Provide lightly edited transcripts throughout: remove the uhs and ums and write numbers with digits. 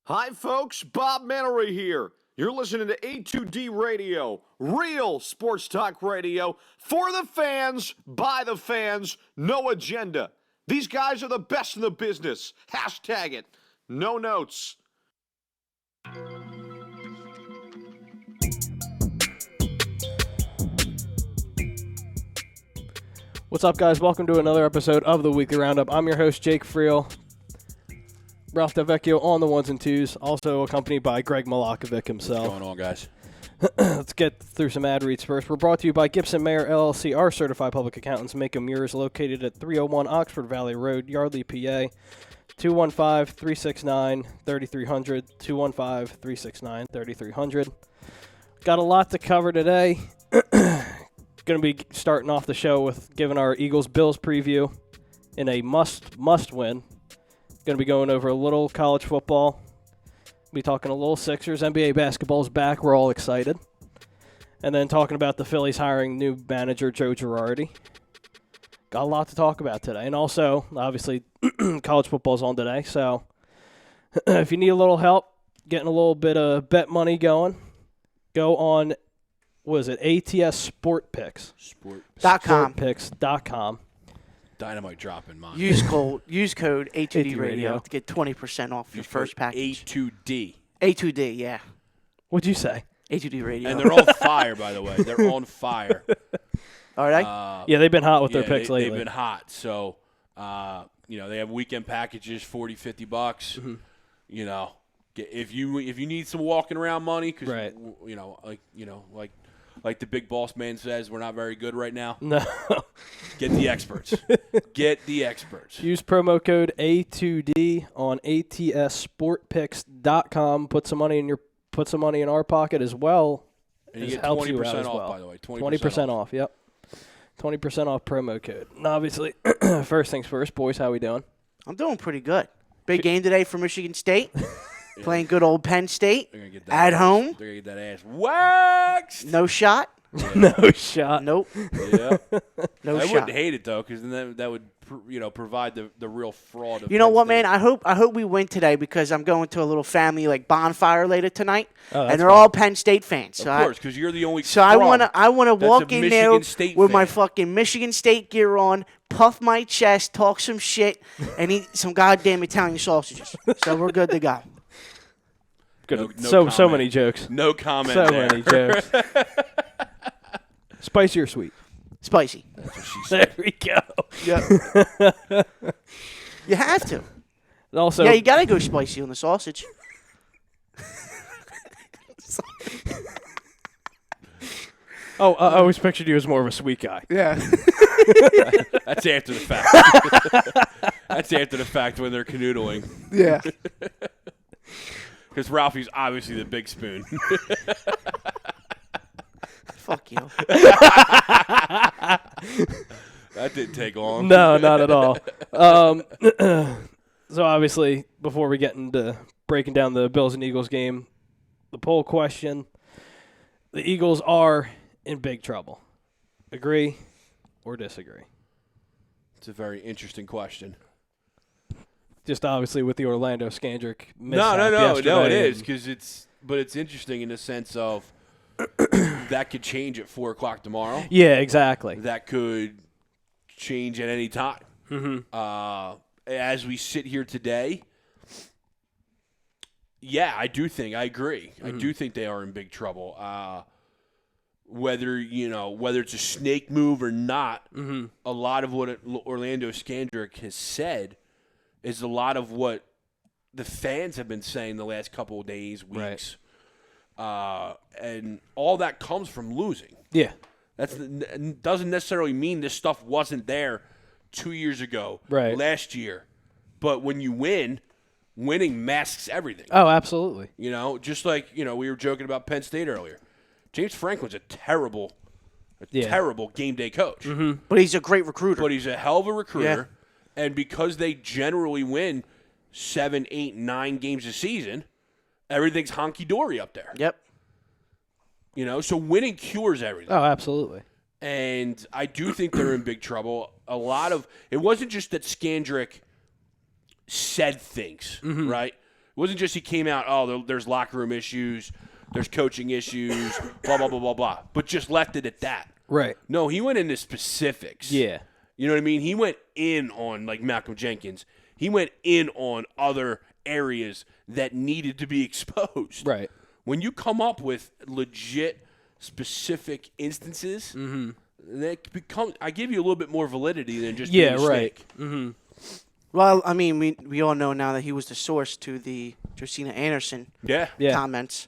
Hi, folks. Bob Mannery here. You're listening to A2D Radio, real sports talk radio for the fans, by the fans, no agenda. These guys are the best in the business. Hashtag it. No notes. What's up, guys? Welcome to another episode of the Weekly Roundup. I'm your host, Jake Friel. Ralph DeVecchio on the ones and twos, also accompanied by Greg Malakovic himself. What's going on, guys? Let's get through some ad reads first. We're brought to you by Gibson Mayer LLC, our certified public accountants. Make them yours, located at 301 Oxford Valley Road, Yardley, PA. 215-369-3300, 215-369-3300. Got a lot to cover today. Going to be starting off the show with giving our Eagles-Bills preview in a must-win. Going to be going over a little college football. Be talking a little Sixers. NBA basketball's back. We're all excited. And then talking about the Phillies hiring new manager, Joe Girardi. Got a lot to talk about today. And also, obviously, college football's on today. So if you need a little help getting a little bit of bet money going, go on, what is it, ATS Sport Picks. Sportpicks.com. Dynamite drop in mine. Use code A2D Radio to get 20% off your first package. A2D. A2D, yeah. What'd you say? A2D Radio. And they're on fire, by the way. They're on fire. All right. Yeah, they've been hot with their picks lately. They've been hot. So, they have weekend packages, $40, $50. Mm-hmm. You know, if you need some walking around money, because right. like the big boss man says, we're not very good right now. No. Get the experts. Get the experts. Use promo code A2D on ATSSportPicks.com. Put some money in our pocket as well. And you get 20% off, by the way. 20% off. Yep. 20% off promo code. And obviously, first things first, boys, how we doing? I'm doing pretty good. Big game today for Michigan State. Playing good old Penn State at home. They're going to get that ass waxed. No shot. Yeah. No shot. Nope. Yeah. No I shot. wouldn't hate it, though, because then that would provide the real fraud. Of You know Penn what, State. man? I hope we win today because I'm going to a little family bonfire later tonight, Oh, and they're all Penn State fans. Of course, because you're the only. So I wanna that's walk a in there Michigan State with my fan. fucking Michigan State gear on, puff my chest, talk some shit, and eat some goddamn Italian sausages. So we're good to go. Good. No So many jokes. No comment. So there. many jokes. Spicy or sweet? Spicy. That's what she said. There we go. Yep. You have to. And also, Yeah, you gotta go spicy on the sausage. I always pictured you as more of a sweet guy. Yeah. That's after the fact. That's after the fact when they're canoodling. Yeah. Because Ralphie's obviously the big spoon. Fuck you. That didn't take long. No, not at all. So obviously, before we get into breaking down the Bills and Eagles game, the poll question, the Eagles are in big trouble. Agree or disagree? It's a very interesting question. Just obviously with the Orlando Skandrick No, mishap it is yesterday. but it's interesting in the sense of that could change at 4:00 tomorrow. Yeah, exactly. That could change at any time. Mm-hmm. As we sit here today, yeah, I agree. I do think they are in big trouble. Whether it's a snake move or not, a lot of what Orlando Skandrick has said is a lot of what the fans have been saying the last couple of days, weeks. Right. And all that comes from losing. Yeah. That doesn't necessarily mean this stuff wasn't there 2 years ago, right. Last year. But when you win, winning masks everything. Oh, absolutely. Just like, we were joking about Penn State earlier. James Franklin's a terrible game day coach. Mm-hmm. But he's a great recruiter. But he's a hell of a recruiter. Yeah. And because they generally win 7, 8, 9 games a season, everything's honky-dory up there. Yep. So winning cures everything. Oh, absolutely. And I do think they're in big trouble. It wasn't just that Skandrick said things, right? wasn't just he came out, there's locker room issues, there's coaching issues, blah, blah, blah, blah, blah, but just left it at that. Right. No, he went into specifics. Yeah. You know what I mean? He went in on, like Malcolm Jenkins, he went in on other areas that needed to be exposed. Right. When you come up with legit specific instances, that becomes, I give you a little bit more validity than just being a right. snake. Well, I mean, we all know now that he was the source to the Josina Anderson Yeah. comments.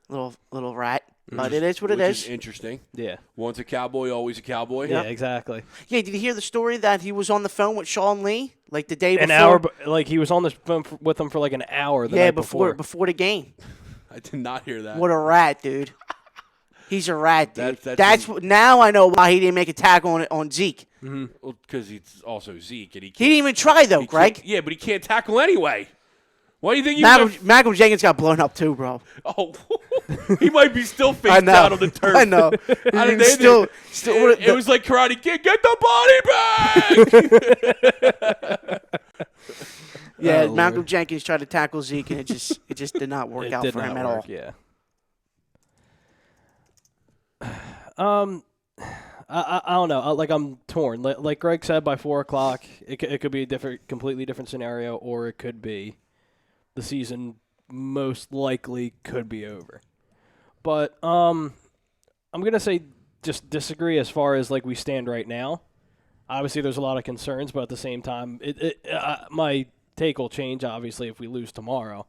Little rat. But it is what it Which is. is interesting. Yeah. Once a cowboy, always a cowboy. Yeah, exactly. Yeah, did you hear the story that he was on the phone with Sean Lee like the day before? An hour, like he was on the phone with him for like an hour the night before the game. I did not hear that. What a rat, dude. He's a rat, dude. That's now I know why he didn't make a tackle on Zeke. Well, because he's also Zeke, and He didn't even try though, Greg. Yeah, but he can't tackle anyway. Why do you think Malcolm Jenkins got blown up too, bro? Oh, he might be still face down on the turf. I know. It was like Karate Kid. Get the body back. Yeah, Malcolm Jenkins tried to tackle Zeke, and it just did not work out for him at all. Yeah. I don't know. Like I'm torn. Like Greg said, by 4:00, it could be a completely different scenario, or it could be the season most likely could be over. But I'm gonna say just disagree as far as like we stand right now. Obviously, there's a lot of concerns, but at the same time, my take will change obviously if we lose tomorrow.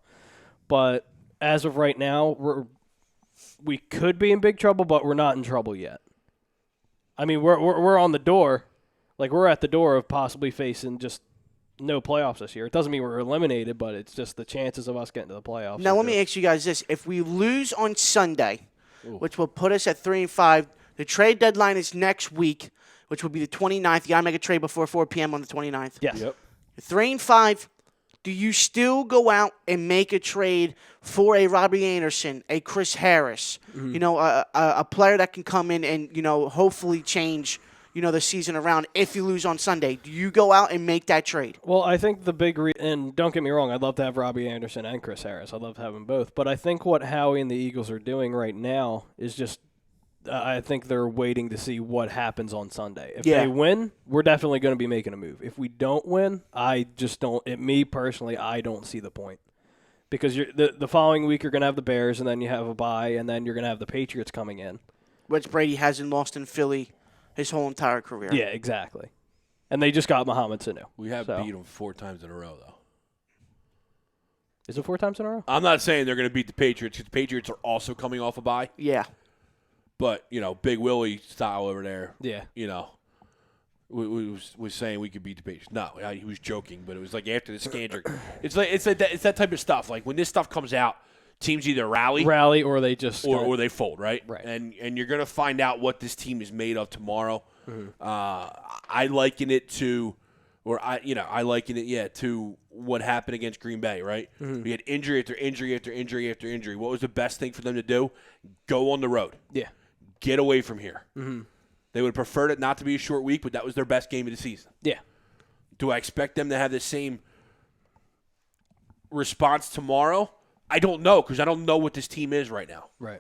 But as of right now, we could be in big trouble, but we're not in trouble yet. I mean, we're on the door, like we're at the door of possibly facing just no playoffs this year. It doesn't mean we're eliminated, but it's just the chances of us getting to the playoffs. Now, let me ask you guys this: if we lose on Sunday, which will put us at 3-5, the trade deadline is next week, which will be the 29th. You gotta make a trade before 4 p.m. on the 29th. Yes. Yep. 3-5. Do you still go out and make a trade for a Robbie Anderson, a Chris Harris, a player that can come in and, hopefully change, the season around if you lose on Sunday? Do you go out and make that trade? Well, I think the big and don't get me wrong, I'd love to have Robbie Anderson and Chris Harris. I'd love to have them both. But I think what Howie and the Eagles are doing right now is just I think they're waiting to see what happens on Sunday. If they win, we're definitely going to be making a move. If we don't win, I just don't. Me personally, I don't see the point because the following week you're going to have the Bears, and then you have a bye, and then you're going to have the Patriots coming in, which Brady hasn't lost in Philly his whole entire career. Yeah, exactly. And they just got Mohamed Sanu. We have beat them 4 times in a row, though. Is it 4 times in a row? I'm not saying they're going to beat the Patriots because the Patriots are also coming off a bye. Yeah. But, Big Willie style over there, was saying we could beat the Patriots. No, he was joking, but it was like after the Scandrick. It's that type of stuff. Like when this stuff comes out, teams either rally or they just or they fold, right? Right. And you're going to find out what this team is made of tomorrow. Mm-hmm. I liken it to to what happened against Green Bay, right? Mm-hmm. We had injury after injury after injury after injury. What was the best thing for them to do? Go on the road. Yeah. Get away from here. Mm-hmm. They would have preferred it not to be a short week, but that was their best game of the season. Yeah. Do I expect them to have the same response tomorrow? I don't know because I don't know what this team is right now. Right.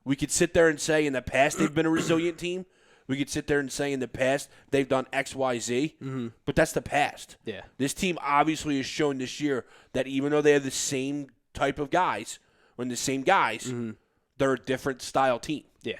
We could sit there and say in the past they've been a resilient team. We could sit there and say in the past they've done X, Y, Z, but that's the past. Yeah. This team obviously has shown this year that even though they have the same type of guys, they're a different style team. Yeah.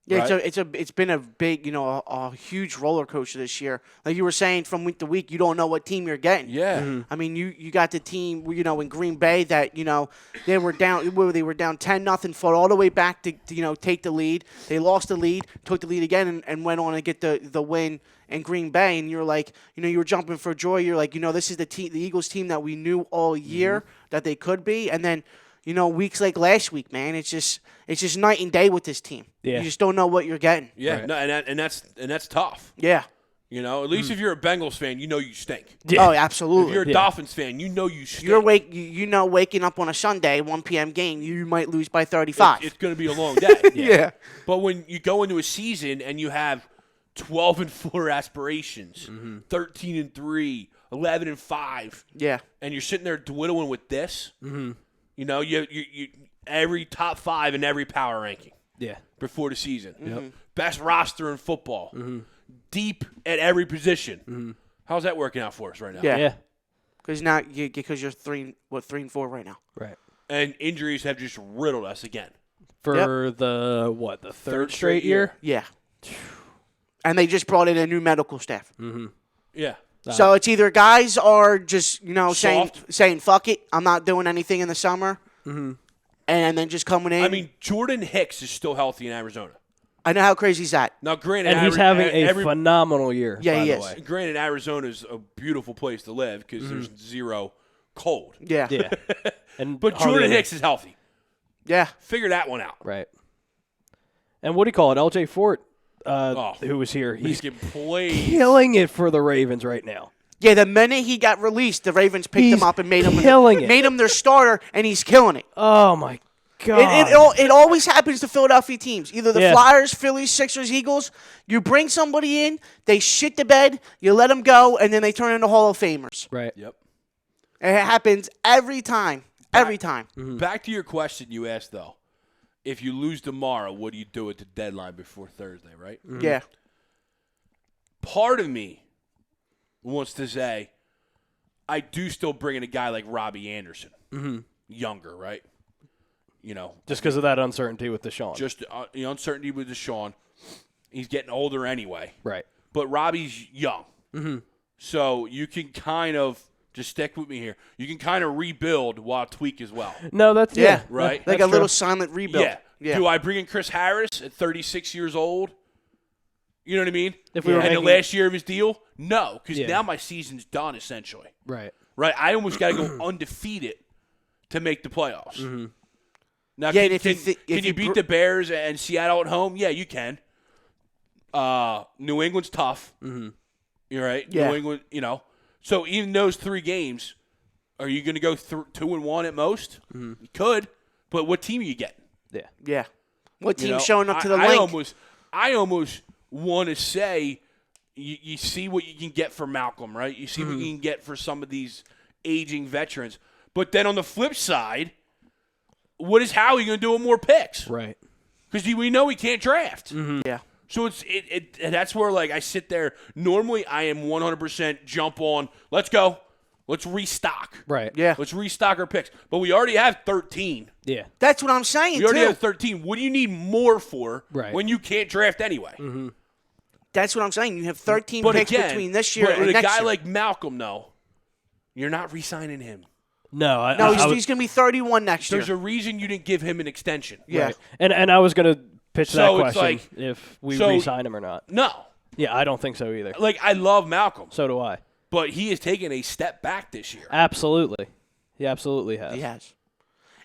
Yeah, right? it's been a big, a huge roller coaster this year. Like you were saying, from week to week, you don't know what team you're getting. Yeah. Mm-hmm. I mean, you got the team, in Green Bay that, they were down 10-0, fought all the way back to take the lead. They lost the lead, took the lead again, and went on to get the win in Green Bay. And you're like, you were jumping for joy. You're like, this is the Eagles team that we knew all year that they could be. And then, weeks like last week, man, it's just night and day with this team. Yeah. You just don't know what you're getting. Yeah, Right. no, and that's tough. Yeah. At least if you're a Bengals fan, you stink. Yeah. Oh, absolutely. If you're a Dolphins fan, you stink. You're waking up on a Sunday, 1 p.m. game, you might lose by 35. It's going to be a long day. Yeah. But when you go into a season and you have 12-4 aspirations, 13-3, 11-5, Yeah. and you're sitting there dwindling with this, You know, you every top 5 in every power ranking Yeah. before the season. Yep. Best roster in football. Deep at every position. How's that working out for us right now? Yeah. Because you're 3-4 right now. Right. And injuries have just riddled us again. For the third straight year? Yeah. And they just brought in a new medical staff. Yeah. So it's either guys are just, Soft. saying, fuck it, I'm not doing anything in the summer. And then just coming in. I mean, Jordan Hicks is still healthy in Arizona. I know how crazy is that. Now, granted, And he's having a phenomenal year. Yeah, by he the is. way. Granted, Arizona's a beautiful place to live because there's zero cold. Yeah. Yeah. And But hardly Jordan any- Hicks is healthy. Yeah. Figure that one out. Right. And what do you call it? LJ Fort, Oh. who was here. He's He's getting played. killing it for the Ravens right now. Yeah, the minute he got released, the Ravens picked He's him up and made him their starter, and he's killing it. Oh, my God. It always happens to Philadelphia teams. Either the Yeah. Flyers, Phillies, Sixers, Eagles. You bring somebody in, they shit the bed, you let them go, and then they turn into Hall of Famers. Right. Yep. And it happens every time. Every time. Back to your question you asked, though. If you lose tomorrow, what do you do at the deadline before Thursday, right? Yeah. Part of me wants to say I do still bring in a guy like Robbie Anderson. Younger, right? You know, Just because of that uncertainty with Deshaun. just the uncertainty with Deshaun. He's getting older anyway. right. But Robbie's young. So you can kind of, just stick with me here, you can kind of rebuild while tweak as well. No, that's Yeah. Right. Like That's a little true. silent rebuild. Yeah. Do I bring in Chris Harris at 36 years old? You know what I mean? If we were in the making- last year of his deal? No, because Yeah. now my season's done, essentially. Right. Right? I almost got to go undefeated to make the playoffs. Now, Yeah, can, and if you can, thi- if can you you beat br- the Bears and Seattle at home? Yeah, you can. New England's tough. You're right. Yeah. New England, So even those 3 games, are you going to go 2-1 at most? You could, but what team are you getting? Yeah. Yeah. What You team's know, showing up to the I link? I almost want to say you see what you can get for Malcolm, right? You see what you can get for some of these aging veterans. But then on the flip side, what is Howie going to do with more picks? Right. Because we know he can't draft. Yeah. So that's where, like, I sit there. Normally, I am 100% jump on, let's go. Let's restock. Right. Yeah. Let's restock our picks. But we already have 13. Yeah. That's what I'm saying, We already too. have 13. What do you need more for Right. when you can't draft anyway? That's what I'm saying. You have 13 But picks again, between this year but and with a next guy year. like Malcolm, though, you're not re-signing him. No, No, I was, he's going to be 31 next year. There's a reason you didn't give him an extension. Yeah. right. And I was going to pitch that So it's question like- if we so- re-sign him or not. No. Yeah, I don't think so either. Like, I love Malcolm, So do I. but he has taken a step back this year. Absolutely. He absolutely has. He has.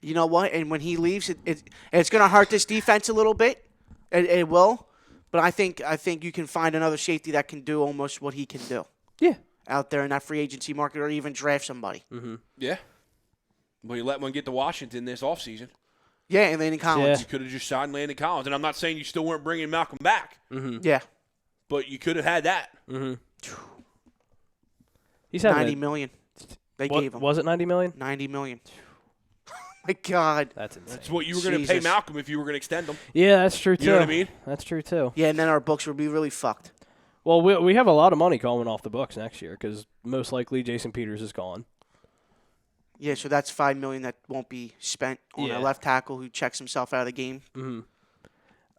You know what? And when he leaves, it's going to hurt this defense a little bit. It will. But I think you can find another safety that can do almost what he can do Yeah. out there in that free agency market, or even draft somebody. Yeah. Well, you let one get to Washington this offseason. Yeah, and Landon Collins. You could have just signed Landon Collins. And I'm not saying you still weren't bringing Malcolm back, Yeah, but you could have had that. He's having $90 million. They gave him Was it $90 million? $90 million. My God. That's insane. That's what you were going to pay Jesus. Malcolm if you were going to extend him. Yeah, that's true too. You know what I mean? That's true too. Yeah, and then our books would be really fucked. Well, we have a lot of money coming off the books next year because most likely Jason Peters is gone. Yeah, so that's $5 million that won't be spent on Yeah. a left tackle who checks himself out of the game.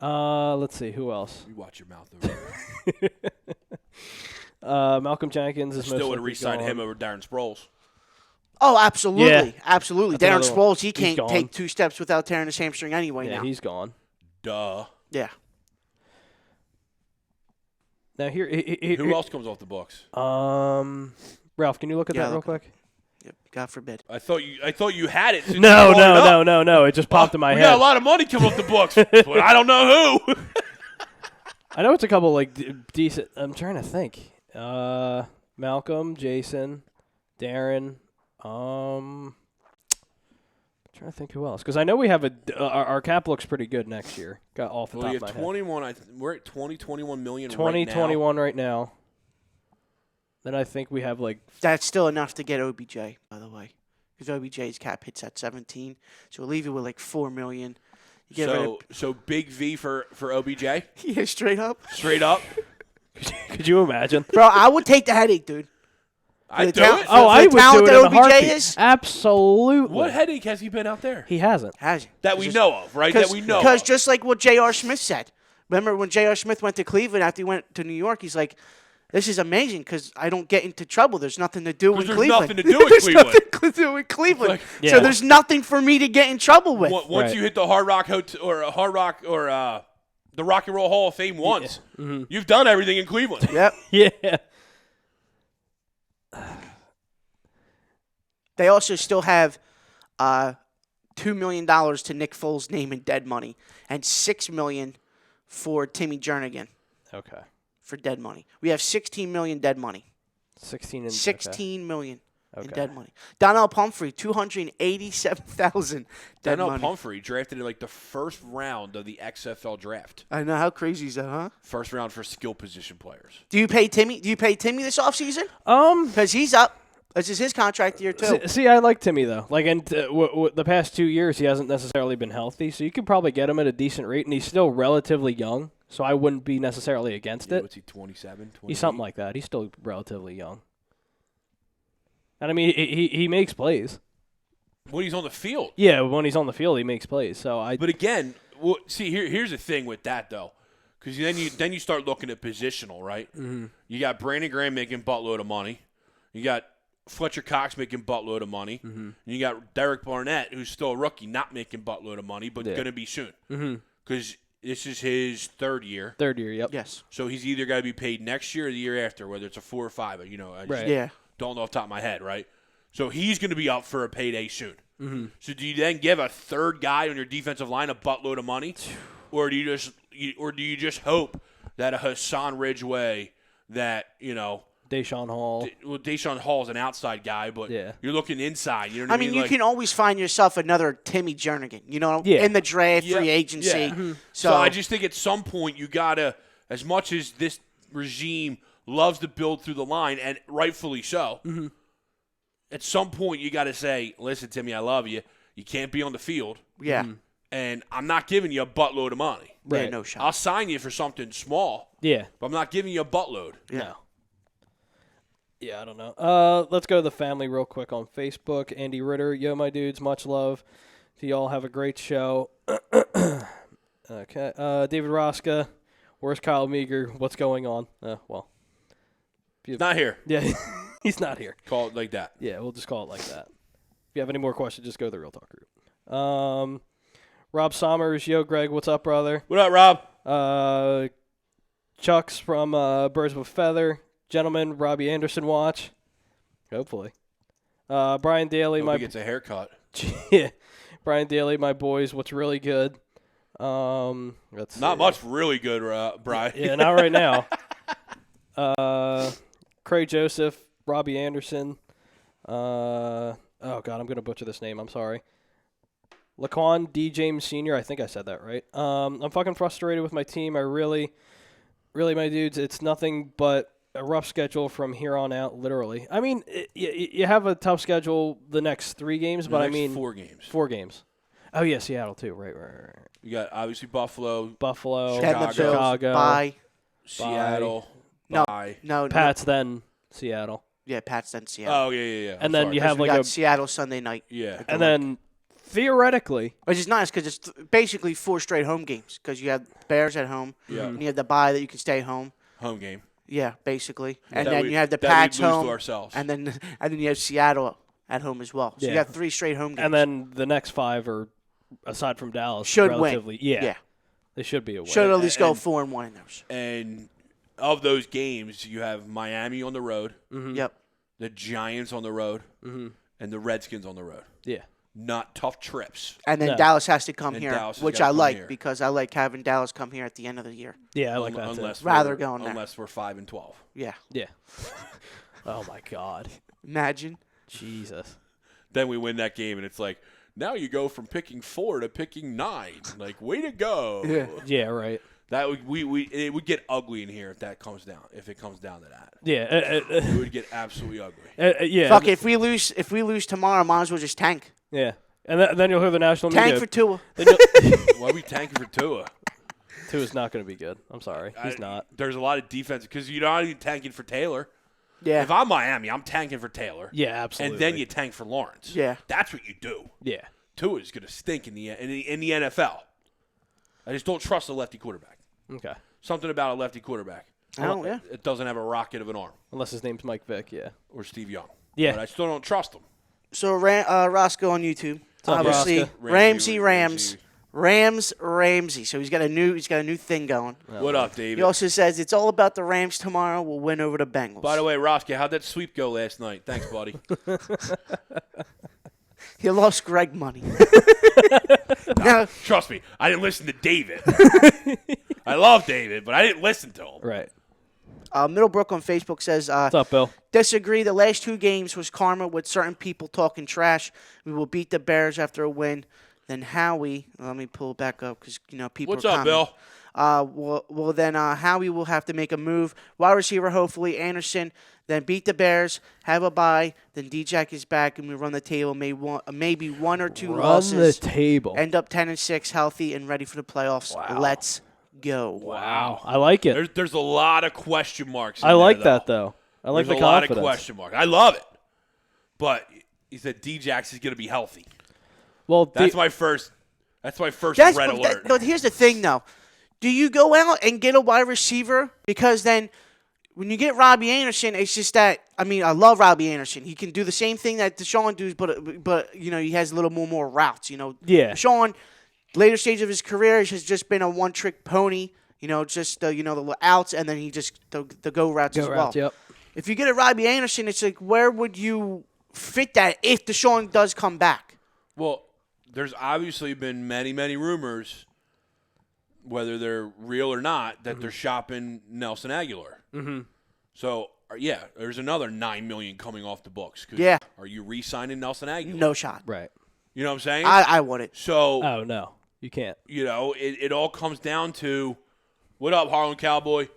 Let's see who else. You watch your mouth over there. Malcolm Jenkins is Still most would have likely re-signed gone. him over Darren Sproles. Oh, absolutely, Yeah. absolutely. That's Darren another one. Sproles, he He's can't gone. take 2 steps without tearing his hamstring anyway. Yeah, now, he's gone. Duh. yeah. Now here, Who else comes off the books? Ralph, can you look at Yeah, that real look. quick? Yep. God forbid. I thought you had it. Since No, you brought it up. no. It just popped in my we head. got a lot of money coming off the books, but I don't know who. I know it's a couple like decent. I'm trying to think. Malcolm, Jason, Darren. Trying to think who else because I know we have our cap looks pretty good next year. Got off the Well, top you of my have head. 21. We're at 21 million. 2021 right now. Then I think we have like That's still enough to get OBJ, by the way, because OBJ's cap hits at 17. So we'll leave you with like $4 million. You get rid of, So big V for OBJ? yeah, straight up. Straight up? Could you imagine? Bro, I would take the headache, dude. I'd do talent- it. Oh, the I would talent do it in a that OBJ heartbeat. is? Absolutely. What headache has he been out there? He hasn't. Has you? That we know of, right? That we know Because of. just like what J.R. Smith said. Remember when J.R. Smith went to Cleveland after he went to New York? He's like, this is amazing because I don't get into trouble. There's nothing to do in there's Cleveland. nothing to do in There's Cleveland. nothing to do in Cleveland. Like- Yeah. So there's nothing for me to get in trouble with. Once Right. you hit the Hard Rock Hotel or the Rock and Roll Hall of Fame once, you've done everything in Cleveland. Yep. Yeah. They also still have $2 million to Nick Foles' name in dead money and $6 million for Timmy Jernigan Okay. for dead money. We have $16 million dead money. 16 and $16 million in Okay. dead money. Donnell Pumphrey, $287,000 dead Donnell money. Pumphrey drafted in like the first round of the XFL draft. I know, how crazy is that, huh? First round for skill position players. Do you pay Timmy this offseason? Okay. Because he's up. This is his contract year too. See, I like Timmy though. Like in the past 2 years, he hasn't necessarily been healthy, so you could probably get him at a decent rate, and he's still relatively young. So I wouldn't be necessarily against it. What's he, 27, 28? He's something like that. He's still relatively young, and I mean he makes plays. When he's on the field. Yeah, when he's on the field, he makes plays. So But again, see, here's the thing with that, though. Because then you start looking at positional, right? Mm-hmm. You got Brandon Graham making buttload of money. You got Fletcher Cox making buttload of money. Mm-hmm. And you got Derek Barnett, who's still a rookie, not making buttload of money, but going to be soon. Because this is his third year. third year, yep. Yes. So he's either got to be paid next year or the year after, whether it's a 4 or 5. I just Right. Yeah. don't know off the top of my head, right? So he's going to be up for a payday soon. Mm-hmm. So do you then give a third guy on your defensive line a buttload of money, or do you just hope that a Hassan Ridgeway, that Deshaun Hall. Deshaun Hall's an outside guy, but Yeah. you're looking inside. You know what I mean, you can always find yourself another Timmy Jernigan, Yeah. in the draft, Yeah. free agency. Yeah. So I just think at some point you gotta, as much as this regime loves to build through the line, and rightfully so. Mm-hmm. At some point, you got to say, listen, Timmy, I love you. You can't be on the field. Yeah. And I'm not giving you a buttload of money. Yeah, Right. no shot. I'll sign you for something small, Yeah. but I'm not giving you a buttload. Yeah. No. Yeah, I don't know. Let's go to the family real quick on Facebook. Andy Ritter, yo, my dudes, much love to y'all. Have a great show. Okay. David Roska, where's Kyle Meager? What's going on? Well. Not here. Yeah, he's not here. Call it like that. Yeah, we'll just call it like that. If you have any more questions, just go to the Real Talk group. Rob Sommers, yo, Greg, what's up, brother? What up, Rob? Chuck's from Birds of a Feather. Gentlemen, Robbie Anderson watch. Hopefully. Brian Daly, Hope he gets a haircut. yeah, Brian Daly, my boys. What's really good? Let's see. Not much really good, Brian. Yeah, not right now. Craig Joseph, Robbie Anderson. Oh God, I'm gonna butcher this name. I'm sorry. Laquan D. James Sr. I think I said that right. I'm fucking frustrated with my team. I really, my dudes, it's nothing but a rough schedule from here on out, literally. I mean, you have a tough schedule the next 3 games, but I mean 4 games. 4 games. Oh yeah, Seattle too. Right. You got obviously Buffalo, Buffalo, Then the Bills, Chicago, bye. Seattle, No. bye. No. Pats, then Seattle, Yeah, Pats then Seattle. Oh yeah. and then you have we like got Seattle Sunday night. Yeah. and then theoretically, Which is nice because it's basically 4 straight home games because you have Bears at home. Yeah. And you have the bye that you can stay home. home game. Yeah, basically. And That then we- you have the that Pats we'd lose home. to ourselves. And then you have Seattle at home as well. So you Yeah. got 3 straight home games. and then the next 5 are, aside from Dallas, Should relatively, win. Yeah, Yeah. they should be a win. Should at least go and- 4-1 in those. And of those games, you have Miami on the road, Yep. the Giants on the road, and the Redskins on the road. Yeah, Not tough trips. And then No. Dallas has to come And here, Dallas has which gotta I come like here. because I like having Dallas come here at the end of the year. yeah, I like that too. unless Rather we're, going there. unless we're 5-12. Yeah. Yeah. Oh my God, Imagine. Jesus. Then we win that game, and it's like, now you go from picking 4 to picking 9. Like, way to go. Yeah. Yeah, right. It would get ugly in here if it comes down to that. Yeah. It would get absolutely ugly. Yeah. Fuck, if we lose tomorrow, might as well just tank. Yeah. And then you'll hear the national Tank media. for Tua. Why are we tanking for Tua? Tua's not going to be good. I'm sorry. He's not. There's a lot of defense because you're not even tanking for Taylor. Yeah. If I'm Miami, I'm tanking for Taylor. Yeah, absolutely. And then you tank for Lawrence. Yeah. That's what you do. Yeah. Tua's going to stink in the NFL. I just don't trust a lefty quarterback. Okay. Something about a lefty quarterback. Oh, yeah. It doesn't have a rocket of an arm. Unless his name's Mike Vick, yeah. Or Steve Young. Yeah. But I still don't trust him. So Roscoe on YouTube, up, obviously Roscoe? Ramsey. So he's got a new thing going. What up, David? He also says it's all about the Rams tomorrow. We'll win over the Bengals. By the way, Roscoe, how'd that sweep go last night? Thanks, buddy. He lost Greg money. Now, Trust me, I didn't listen to David. I love David, but I didn't listen to him. Right. Middlebrook on Facebook says, What's up, Bill? disagree. The last 2 games was karma with certain people talking trash. We will beat the Bears after a win. Then Howie, let me pull it back up because people. What's are up, Bill? Then Howie will have to make a move. Wide receiver, hopefully Anderson. Then beat the Bears, have a bye. Then D-Jack is back, and we run the table. Maybe 1 or 2 losses. Run the table. End up 10-6, healthy and ready for the playoffs. Wow. Let's go. Wow. I like it. There's a lot of question marks. I like that, though. I like There's the a lot confidence. of question marks. I love it. But he said D-Jax is going to be healthy. Well, That's my first red alert. But here's the thing, though. Do you go out and get a wide receiver? Because then when you get Robbie Anderson, it's just that, I love Robbie Anderson. He can do the same thing that Deshaun does, but he has a little more routes, Yeah. Deshaun, later stage of his career, has just been a one-trick pony, just the outs, and then he just the go routes as well. Yep. If you get a Robbie Anderson, it's like, where would you fit that if Deshaun does come back? Well, there's obviously been many, many rumors, whether they're real or not, that they're shopping Nelson Aguilar. Mm-hmm. So, yeah, there's another $9 million coming off the books. 'Cause Yeah. Are you re-signing Nelson Aguilar? No shot. Right. You know what I'm saying? I wouldn't. So, Oh, no. You can't. it all comes down to, what up, Harlem Cowboy?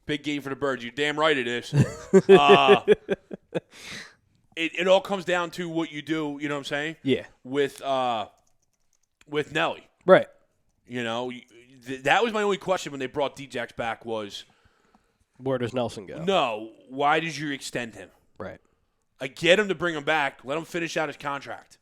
Big game for the Birds. You're damn right it is. It all comes down to what you do, you know what I'm saying? Yeah. With Nelly. Right. That was my only question when they brought D-Jax back was, Where does Nelson go? no, why did you extend him? Right. I get him to bring him back, let him finish out his contract,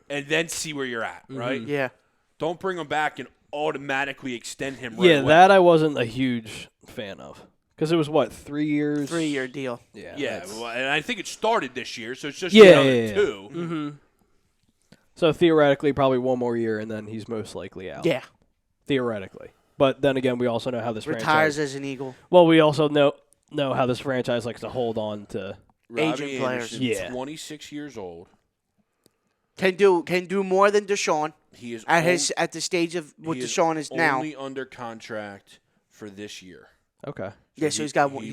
and then see where you're at, right? Yeah. Don't bring him back and automatically extend him right Yeah, away. that I wasn't a huge fan of. Because it was, 3 years? 3-year deal. Yeah. Yeah, well, and I think it started this year, so it's just Yeah, another yeah. 2. Mm-hmm. So theoretically, probably one more year, and then he's most likely out. Yeah. Theoretically. But then again, we also know how this Retires franchise... as an Eagle. Well, we also know how this franchise likes to hold on to... Aging Robbie players. Anderson, Yeah. 26 years old. Can do more than Deshaun He is at the stage of what he Deshaun is now. only under contract for this year. Okay. Yeah, so he's got one.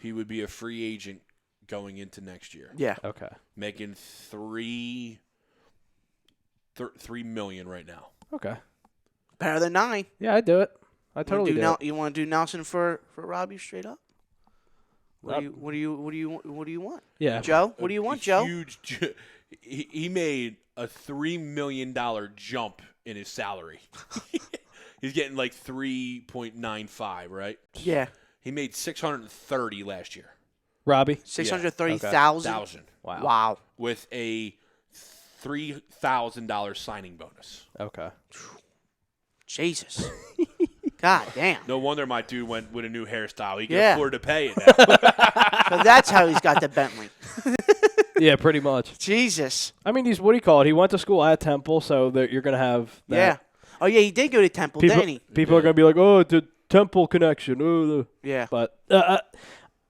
He would be a free agent going into next year. Yeah. Okay. Making $3 million right now. Okay. Better than 9. Yeah, I'd do it. I totally do it. You want to do Nelson for Robbie straight up? What Not- do you want? Yeah. Joe, what do you want, Joe? He made a $3 million jump in his salary. He's getting like 3.95, right? Yeah. He made $630 last year. Robbie? 630,000. Wow. Wow. With a $3,000 signing bonus. Okay. Jesus. God damn. No wonder my dude went with a new hairstyle. He can Yeah. afford to pay it now. So that's how he's got the Bentley. Yeah, pretty much. Jesus. I mean, what do you call it? He went to school at Temple, so that you're going to have that. Yeah. Oh, yeah, he did go to Temple, didn't he? People are going to be like, oh, the Temple connection. Oh, Yeah. But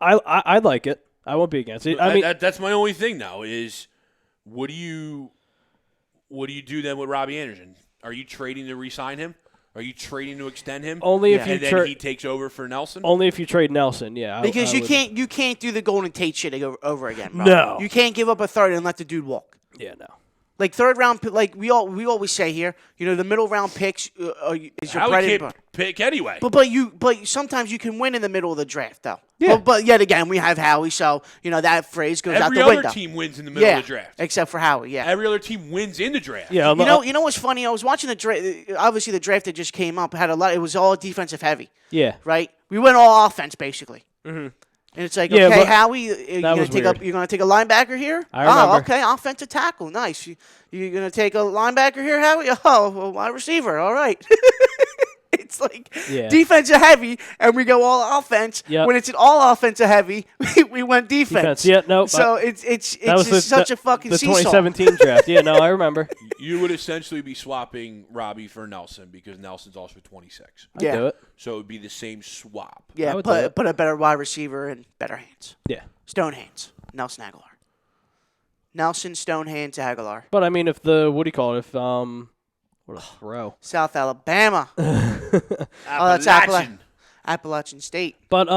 I like it. I won't be against it. I mean, that's my only thing now is what do you do then with Robbie Anderson? Are you trading to re-sign him? Are you trading to extend him? only if Yeah. you and then he takes over for Nelson? only if you trade Nelson, yeah. Because I you would- can't do the Golden Tate shit over again, bro. No. You can't give up a third and let the dude walk. Yeah, no. Like third round, like we always say here, the middle round picks is your Howie bread and can't butter. pick anyway. But sometimes you can win in the middle of the draft though. Yeah. But yet again, we have Howie, so that phrase goes out the Every window. other team wins in the middle of the draft. Except for Howie. Yeah. Every other team wins in the draft. Yeah, You know what's funny? I was watching the draft. Obviously, the draft that just came up had a lot. It was all defensive heavy. Yeah. Right. We went all offense basically. Mm-hmm. And it's like, Yeah, okay, but Howie, you're that was weird. gonna take a linebacker here? I remember. Oh, okay, offensive tackle, nice. You're gonna take a linebacker here, Howie? Oh, well, wide receiver, all right. It's like defensive heavy, and we go all offense. Yep. When it's an all offensive heavy, we went defense. Yeah, no. So it's just such a fucking the seesaw. 2017 draft. Yeah, no, I remember. You would essentially be swapping Robbie for Nelson because Nelson's also 26. I'd do it. So it would be the same swap. Yeah, I would do it. put a better wide receiver and better hands. Yeah. Stone hands. Nelson Aguilar. Nelson Stone hands Aguilar. But I mean, if what a throw. South Alabama. That's Appalachian State. But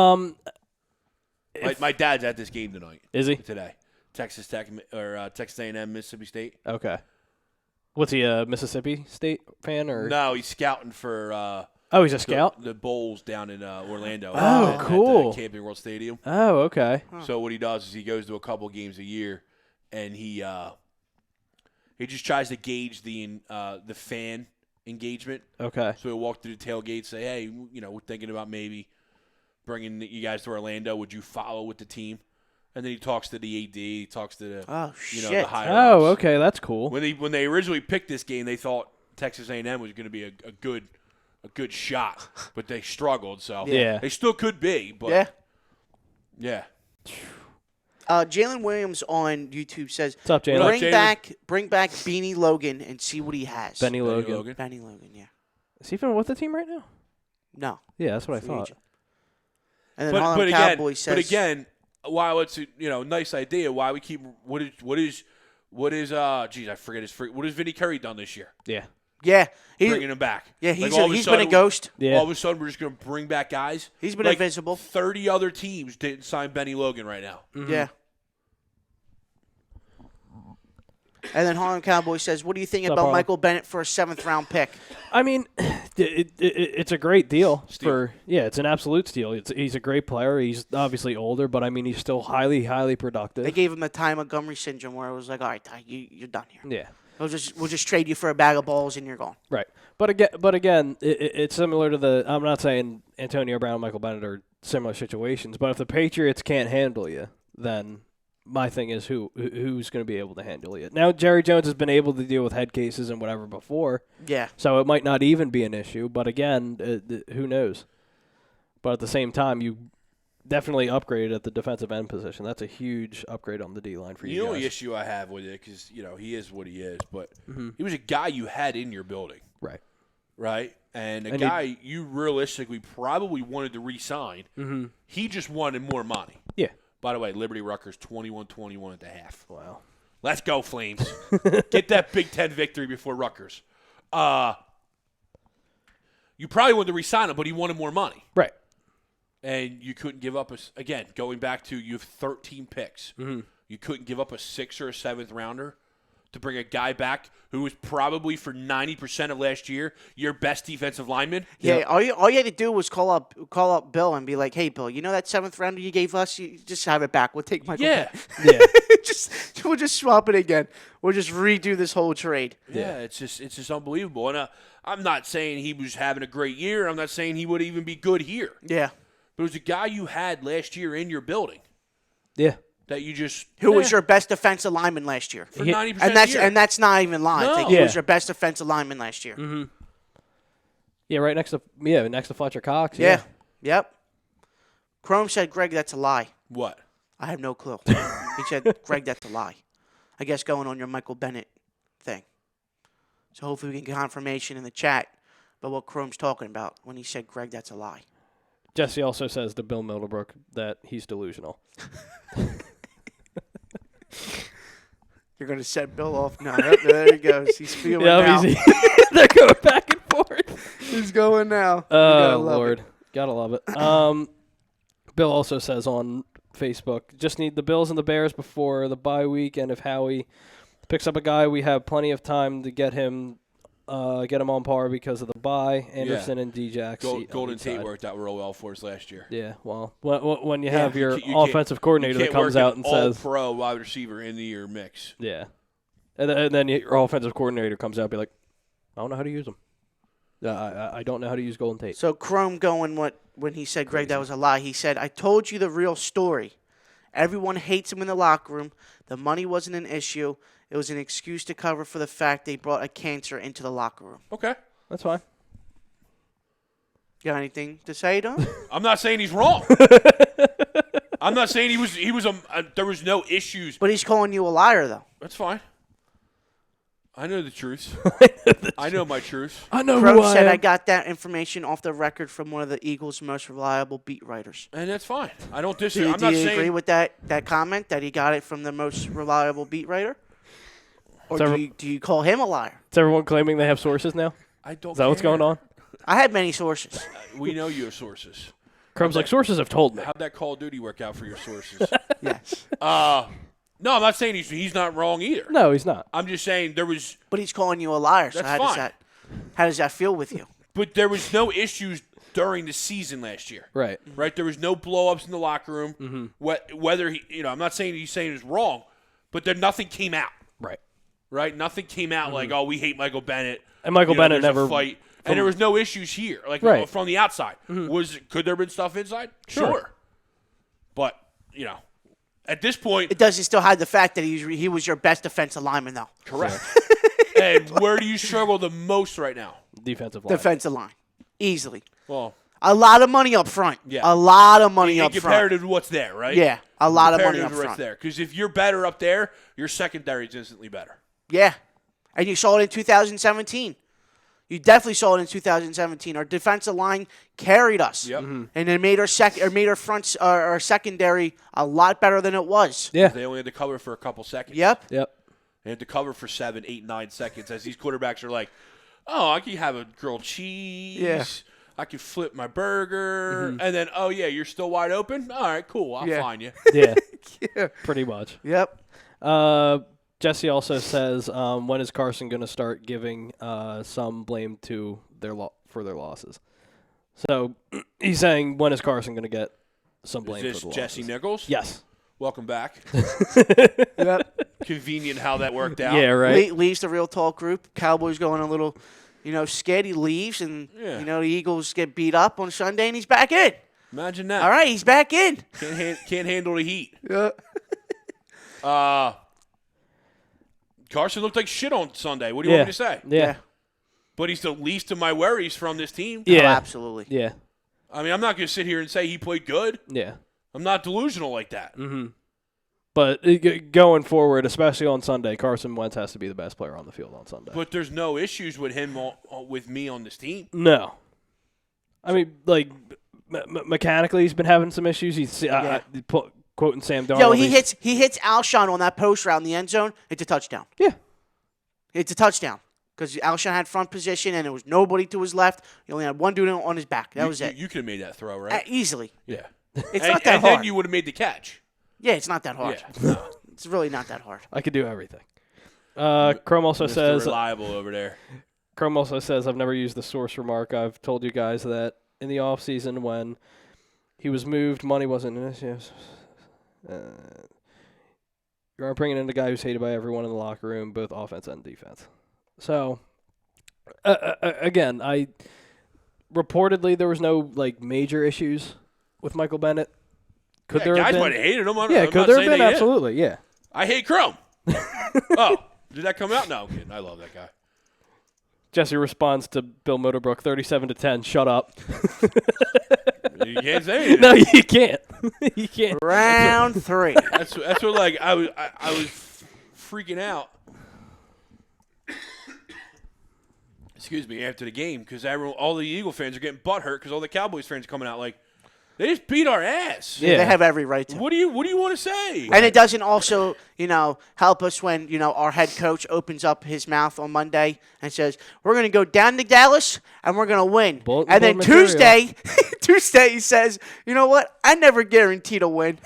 My dad's at this game tonight. Is he? Today. Texas Tech or Texas A&M, Mississippi State. Okay. What's he, a Mississippi State fan or? No, he's scouting for He's a scout? the Bowls down in Orlando. Oh, cool. At the Camping World Stadium. Oh, okay. So what he does is he goes to a couple games a year, and he just tries to gauge the fan engagement. Okay. So he'll walk through the tailgate, say, "Hey, we're thinking about maybe bringing you guys to Orlando. Would you follow with the team?" And then he talks to the AD, he talks to the the higher ups. Oh, okay, that's cool. When they originally picked this game, they thought Texas A&M was going to be a good shot, but they struggled. So Yeah. they still could be, but yeah. Jalen Williams on YouTube says, What's up, Jalen? Bring back Beanie Logan and see what he has. Benny Logan. Benny Logan, yeah. Is he even with the team right now? No. Yeah, that's what I Free thought. agent. And then Harlem Cowboy says, but again, while it's a nice idea, why we keep what is I forget his what has Vinny Curry done this year? Yeah. Yeah, Bringing him back. Yeah, Like, he's been a ghost. Yeah. All of a sudden, we're just going to bring back guys. He's been like invisible. 30 other teams didn't sign Benny Logan right now. Mm-hmm. Yeah. And then Harlem Cowboy says, what do you think about Harlem? Michael Bennett for a 7th-round pick? I mean, it's a great deal. Steal. It's an absolute steal. He's a great player. He's obviously older, but I mean, he's still highly, highly productive. They gave him the Ty Montgomery syndrome where it was like, all right, Ty, you're done here. Yeah. We'll just trade you for a bag of balls and you're gone. Right. But again, it's similar to the. I'm not saying Antonio Brown and Michael Bennett are similar situations, but if the Patriots can't handle you, then my thing is who's going to be able to handle you. Now, Jerry Jones has been able to deal with head cases and whatever before. Yeah. So it might not even be an issue, but again, who knows? But at the same time, you definitely upgraded at the defensive end position. That's a huge upgrade on the D-line for you You know guys. the issue I have with it, because he is what he is, but he was a guy you had in your building. Right. Right? And a guy you realistically probably wanted to re-sign. Mm-hmm. He just wanted more money. Yeah. By the way, Liberty Rutgers 21-21 at the half. Wow. Let's go, Flames. Get that Big Ten victory before Rutgers. You probably wanted to re-sign him, but he wanted more money. Right. And you couldn't give up again, going back to you have 13 picks. Mm-hmm. You couldn't give up a 6th or a 7th rounder to bring a guy back who was probably for 90% of last year your best defensive lineman. Yeah, all you had to do was call up Bill and be like, "Hey, Bill, you know that 7th rounder you gave us? You just have it back. We'll take Michael." Yeah. Yeah. We'll just swap it again. We'll just redo this whole trade. Yeah, it's just unbelievable. And I'm not saying he was having a great year. I'm not saying he would even be good here. Yeah. But it was a guy you had last year in your building Yeah. that you just Who was your best defensive lineman last year? for Yeah. 90% And that's of the year. and that's not even lying. No. Like, he Yeah. was your best defensive lineman last year. Mm-hmm. Yeah, right next to Fletcher Cox. Yeah. Yep. Chrome said, "Greg, that's a lie." What? I have no clue. He said, "Greg, that's a lie." I guess going on your Michael Bennett thing. So hopefully we can get confirmation in the chat about what Chrome's talking about when he said, "Greg, that's a lie." Jesse also says to Bill Middlebrook that he's delusional. You're going to set Bill off now. Yep, there he goes. He's feeling now. Easy. They're going back and forth. He's going now. Oh, Lord. Gotta love it. Bill also says on Facebook, just need the Bills and the Bears before the bye week, and if Howie Picks up a guy. We have plenty of time to get him on par because of the bye. Anderson and D-Jax. Golden Tate worked out real well for us last year. Yeah, well, when you have your you offensive coordinator that comes out and says all-pro wide receiver in the year mix. Yeah. And then your offensive coordinator comes out and be like, I don't know how to use him. I don't know how to use Golden Tate. So Chrome going when he said, Greg, that was a lie. He said, I told you the real story. Everyone hates him in the locker room. The money wasn't an issue. It was an excuse to cover for the fact they brought a cancer into the locker room. Okay. That's fine. You got anything to say to him? I'm not saying he's wrong. I'm not saying there was no issues. But he's calling you a liar, though. That's fine. I know the truth. I know my truth. I know Crow who I said am. I got that information off the record from one of the Eagles' most reliable beat writers. And that's fine. I don't Do disagree. you, I'm not saying agree with that comment, that he got it from the most reliable beat writer? Or do you call him a liar? Is everyone claiming they have sources now? I don't Is that what's going on? I have many sources. We know you have sources. Chrome's like, sources have told me. How'd that Call of Duty work out for your sources? Yes. No, I'm not saying he's not wrong either. No, he's not. I'm just saying there was. But he's calling you a liar. So That's fine. How does that feel with you? But there was no issues during the season last year. Right. Right. There was no blow-ups in the locker room. Mm-hmm. Whether he, I'm not saying he's saying it was wrong, but nothing came out. Right. Right. Nothing came out like, oh, we hate Michael Bennett. And Michael Bennett there's a never fight. And there was no issues here, Right. from the outside. Could there have been stuff inside? Sure. But at this point, It doesn't still hide the fact that he was your best defensive lineman, though. correct. And where do you struggle the most right now? Defensive line. Defensive line. Easily. Well, A lot of money up front. Yeah. A lot of money up compared front. to what's there, right? Yeah. A lot of money Comparative up to what's front. there. Because if you're better up there, your secondary is instantly better. Yeah. And you saw it in 2017. You definitely saw it in 2017. Our defensive line carried us. Yep. And it made our our secondary a lot better than it was. Yeah. They only had to cover for a couple seconds. Yep. Yep. They had to cover for 7, 8, 9 seconds as these quarterbacks are like, oh, I can have a grilled cheese. Yeah. I can flip my burger. And then, oh, yeah, you're still wide open? All right, cool. I'll find you. Yeah. Pretty much. Yep. Jesse also says, when is Carson going to start giving some blame to for their losses? So he's saying, when is Carson going to get some blame Is for this the Jesse losses? Nichols? Yes. Welcome back. Yep. Convenient how that worked out. Yeah, right. Leaves the Real Talk group. Cowboys going a little, scared. He leaves, and, the Eagles get beat up on Sunday, and he's back in. Imagine that. All right, he's back in. Can't handle the heat. Yeah. Carson looked like shit on Sunday. What do you want me to say? Yeah. But he's the least of my worries from this team. Oh, Yeah. absolutely. Yeah. I mean, I'm not going to sit here and say he played good. Yeah. I'm not delusional like that. But going forward, especially on Sunday, Carson Wentz has to be the best player on the field on Sunday. But there's no issues with him with me on this team. No. I mean, like, mechanically, he's been having some issues. He's quoting Sam Darnold. Yo, he hits Alshon on that post route in the end zone. It's a touchdown. Yeah. It's a touchdown because Alshon had front position and there was nobody to his left. He only had one dude on his back. That was it. You could have made that throw, right? Easily. Yeah. It's not that and hard. then you would have made the catch. Yeah, it's not that hard. Yeah. It's really not that hard. I could do everything. Chrome also Mr. says, reliable over there. I've never used the source remark. I've told you guys that in the offseason when he was moved, money wasn't an issue. You're bringing in a guy who's hated by everyone in the locker room, both offense and defense. So, again, reportedly there was no major issues with Michael Bennett. Could there have guys been? might have hated him. Yeah, I'm could not there have saying been? they did. Absolutely, yeah. I hate Chrome. Oh, did that come out? No, I'm kidding. I love that guy. Jesse responds to Bill Motorbrook, 37-10. Shut up. You can't say anything. No, you can't. You can't. Round 3. That's what I was freaking out. Excuse me, after the game because all the Eagle fans are getting butthurt because all the Cowboys fans are coming out like they just beat our ass. Yeah. They have every right to. What do you want to say? And it doesn't also, help us when, our head coach opens up his mouth on Monday and says, we're going to go down to Dallas and we're going to win. Bulletin And then board material. Tuesday he says, you know what? I never guarantee to win.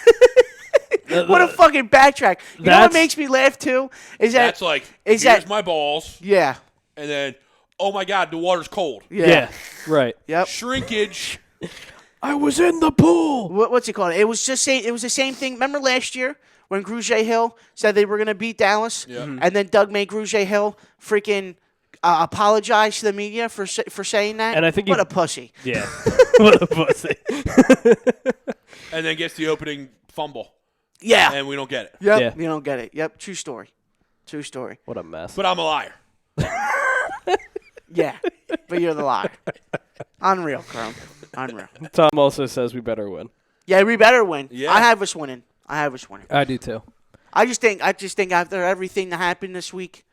What a fucking backtrack. You know what makes me laugh, too? That's like, here's my balls. Yeah. And then, oh, my God, the water's cold. Yeah. Right. Yep. Shrinkage. I was in the pool. What's it called? It was the same thing. Remember last year when Grugier Hill said they were going to beat Dallas? Yeah. And then Doug made Grugier Hill freaking apologize to the media for saying that? And I think what a pussy. Yeah. What a pussy. And then gets the opening fumble. Yeah. And we don't get it. Yep. Yeah. You don't get it. Yep. True story. True story. What a mess. But I'm a liar. Yeah. But you're the liar. Unreal, Chrome. Unreal. Tom also says we better win. Yeah, we better win. Yeah. I have us winning. I do too. I just think after everything that happened this week,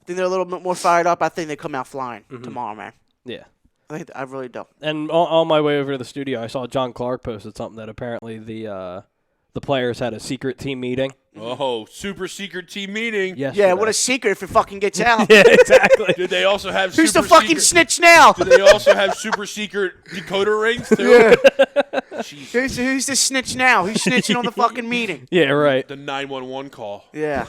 I think they're a little bit more fired up. I think they come out flying tomorrow, man. Yeah. I really do. And on my way over to the studio, I saw John Clark posted something that apparently the players had a secret team meeting. Oh, super secret team meeting. Yesterday. Yeah, what a secret if it fucking gets out. Yeah, exactly. Did they also have Who's super the fucking secret, snitch now? Did they also have super secret decoder rings, too? Yeah. Who's the snitch now? Who's snitching on the fucking meeting? Yeah, right. The 911 call. Yeah.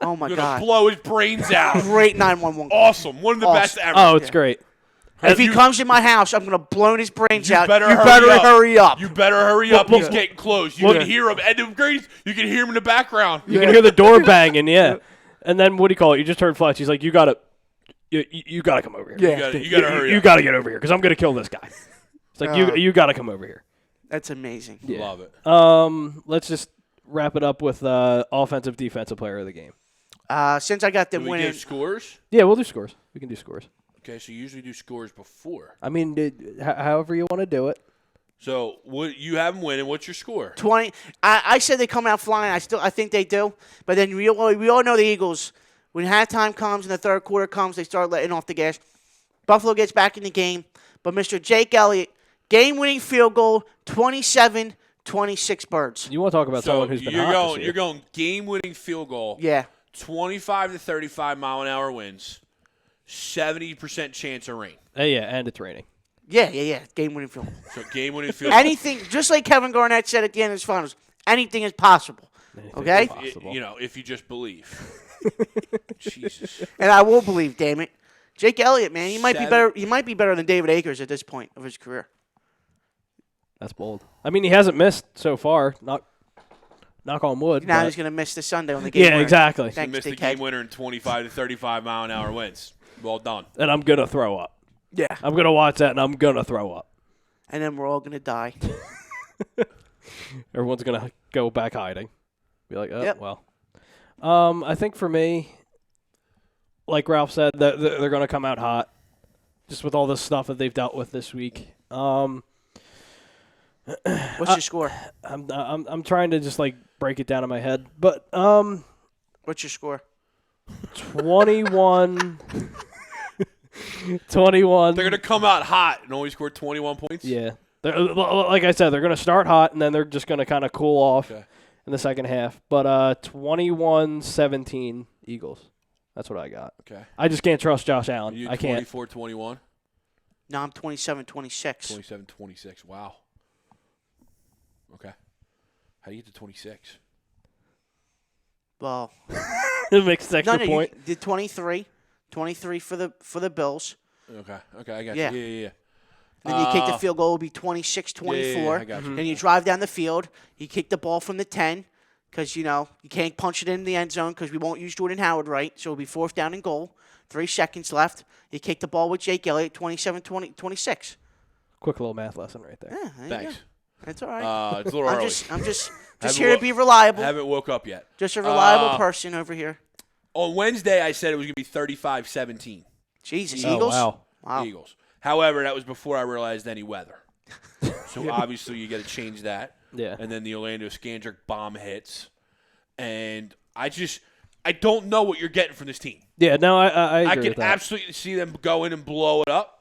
Oh, my Gonna God. blow his brains out. Great 911 call. Awesome. One of the best ever. Oh, it's great. If he comes in my house, I'm going to blow his brains out. better You hurry better up. hurry up. You better hurry up. He's getting close. You can hear him. And the greatest, you can hear him in the background. You can hear the door banging, yeah. And then what do you call it? You just heard Fletch. He's like, you gotta come over here. Yeah. You gotta hurry You up. gotta get over here because I'm gonna kill this guy. It's like you gotta come over here. That's amazing. Yeah. Love it. Let's just wrap it up with offensive defensive player of the game. Since I got them Do we winning. give scores? Yeah, we'll do scores. We can do scores. Okay, so you usually do scores before. I mean, however you want to do it. So what you have them winning. What's your score? 20. I said they come out flying. I think they do. But then we all know the Eagles. When halftime comes and the third quarter comes, they start letting off the gas. Buffalo gets back in the game. But Mr. Jake Elliott, game-winning field goal, 27-26 Birds. You want to talk about someone who's been hot this year. You're going game-winning field goal. Yeah. 25 to 35 mile-an-hour winds. 70% chance of rain. Yeah, and it's raining. Yeah. Game-winning field goal. So game-winning field goal. Anything, just like Kevin Garnett said at the end of his finals, anything is possible. Okay? Possible. If you just believe. Jesus. And I will believe, damn it. Jake Elliott, man, he might be better. He might be better than David Akers at this point of his career. That's bold. I mean, he hasn't missed so far. Knock on wood. Now but- he's going to miss the Sunday on the game. Yeah, winner. exactly. You Thanks, missed the dickhead. game winner in 25 to 35 mile-an-hour winds. Well done. And I'm gonna throw up. Yeah. I'm gonna watch that, and I'm gonna throw up. And then we're all going to die. Everyone's gonna go back hiding. Be like, oh, Yep. well. I think for me, like Ralph said, that they're gonna come out hot, just with all this stuff that they've dealt with this week. What's your score? I'm trying to just like break it down in my head, but What's your score? 21. 21. They're going to come out hot and only score 21 points? Yeah. Like I said, they're going to start hot, and then they're just going to kind of cool off Okay. in the second half. But 21-17 Eagles. That's what I got. Okay. I just can't trust Josh Allen. You I can't. 24-21? No, I'm 27-26. 27-26. Wow. Okay. How do you get to 26? Well, It makes an extra you point. did 23. 23 for the Bills. Okay, I got Yeah. you. Yeah. Then you kick the field goal, it will be 26-24. I got you. Then you drive down the field. You kick the ball from the 10 because, you can't punch it in the end zone because we won't use Jordan Howard right. So it'll be 4th down and goal. 3 seconds left. You kick the ball with Jake Elliott, 27-26. Quick little math lesson right there. Yeah, there you Thanks. go. That's all right. It's a little I'm early. just Haven't here to wo- be reliable. Haven't woke up yet. Just a reliable person over here. On Wednesday, I said it was going to be 35-17. Jesus, Oh, Eagles. wow. Eagles. However, that was before I realized any weather. So obviously you got to change that. Yeah. And then the Orlando Scandrick bomb hits. And I don't know what you're getting from this team. Yeah, no, I agree I can with that. absolutely see them go in and blow it up.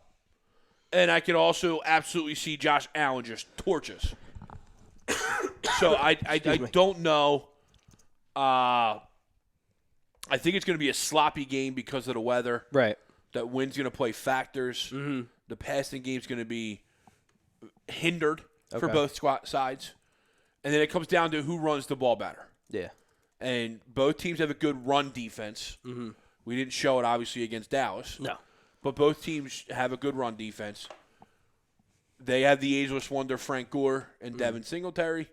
And I can also absolutely see Josh Allen just torch us. So I don't know. I think it's going to be a sloppy game because of the weather. Right. That wind's going to play factors. Mm-hmm. The passing game's going to be hindered for Okay. both sides. And then it comes down to who runs the ball better. Yeah. And both teams have a good run defense. Mm-hmm. We didn't show it, obviously, against Dallas. No. But both teams have a good run defense. They have the ageless wonder Frank Gore and Devin Singletary.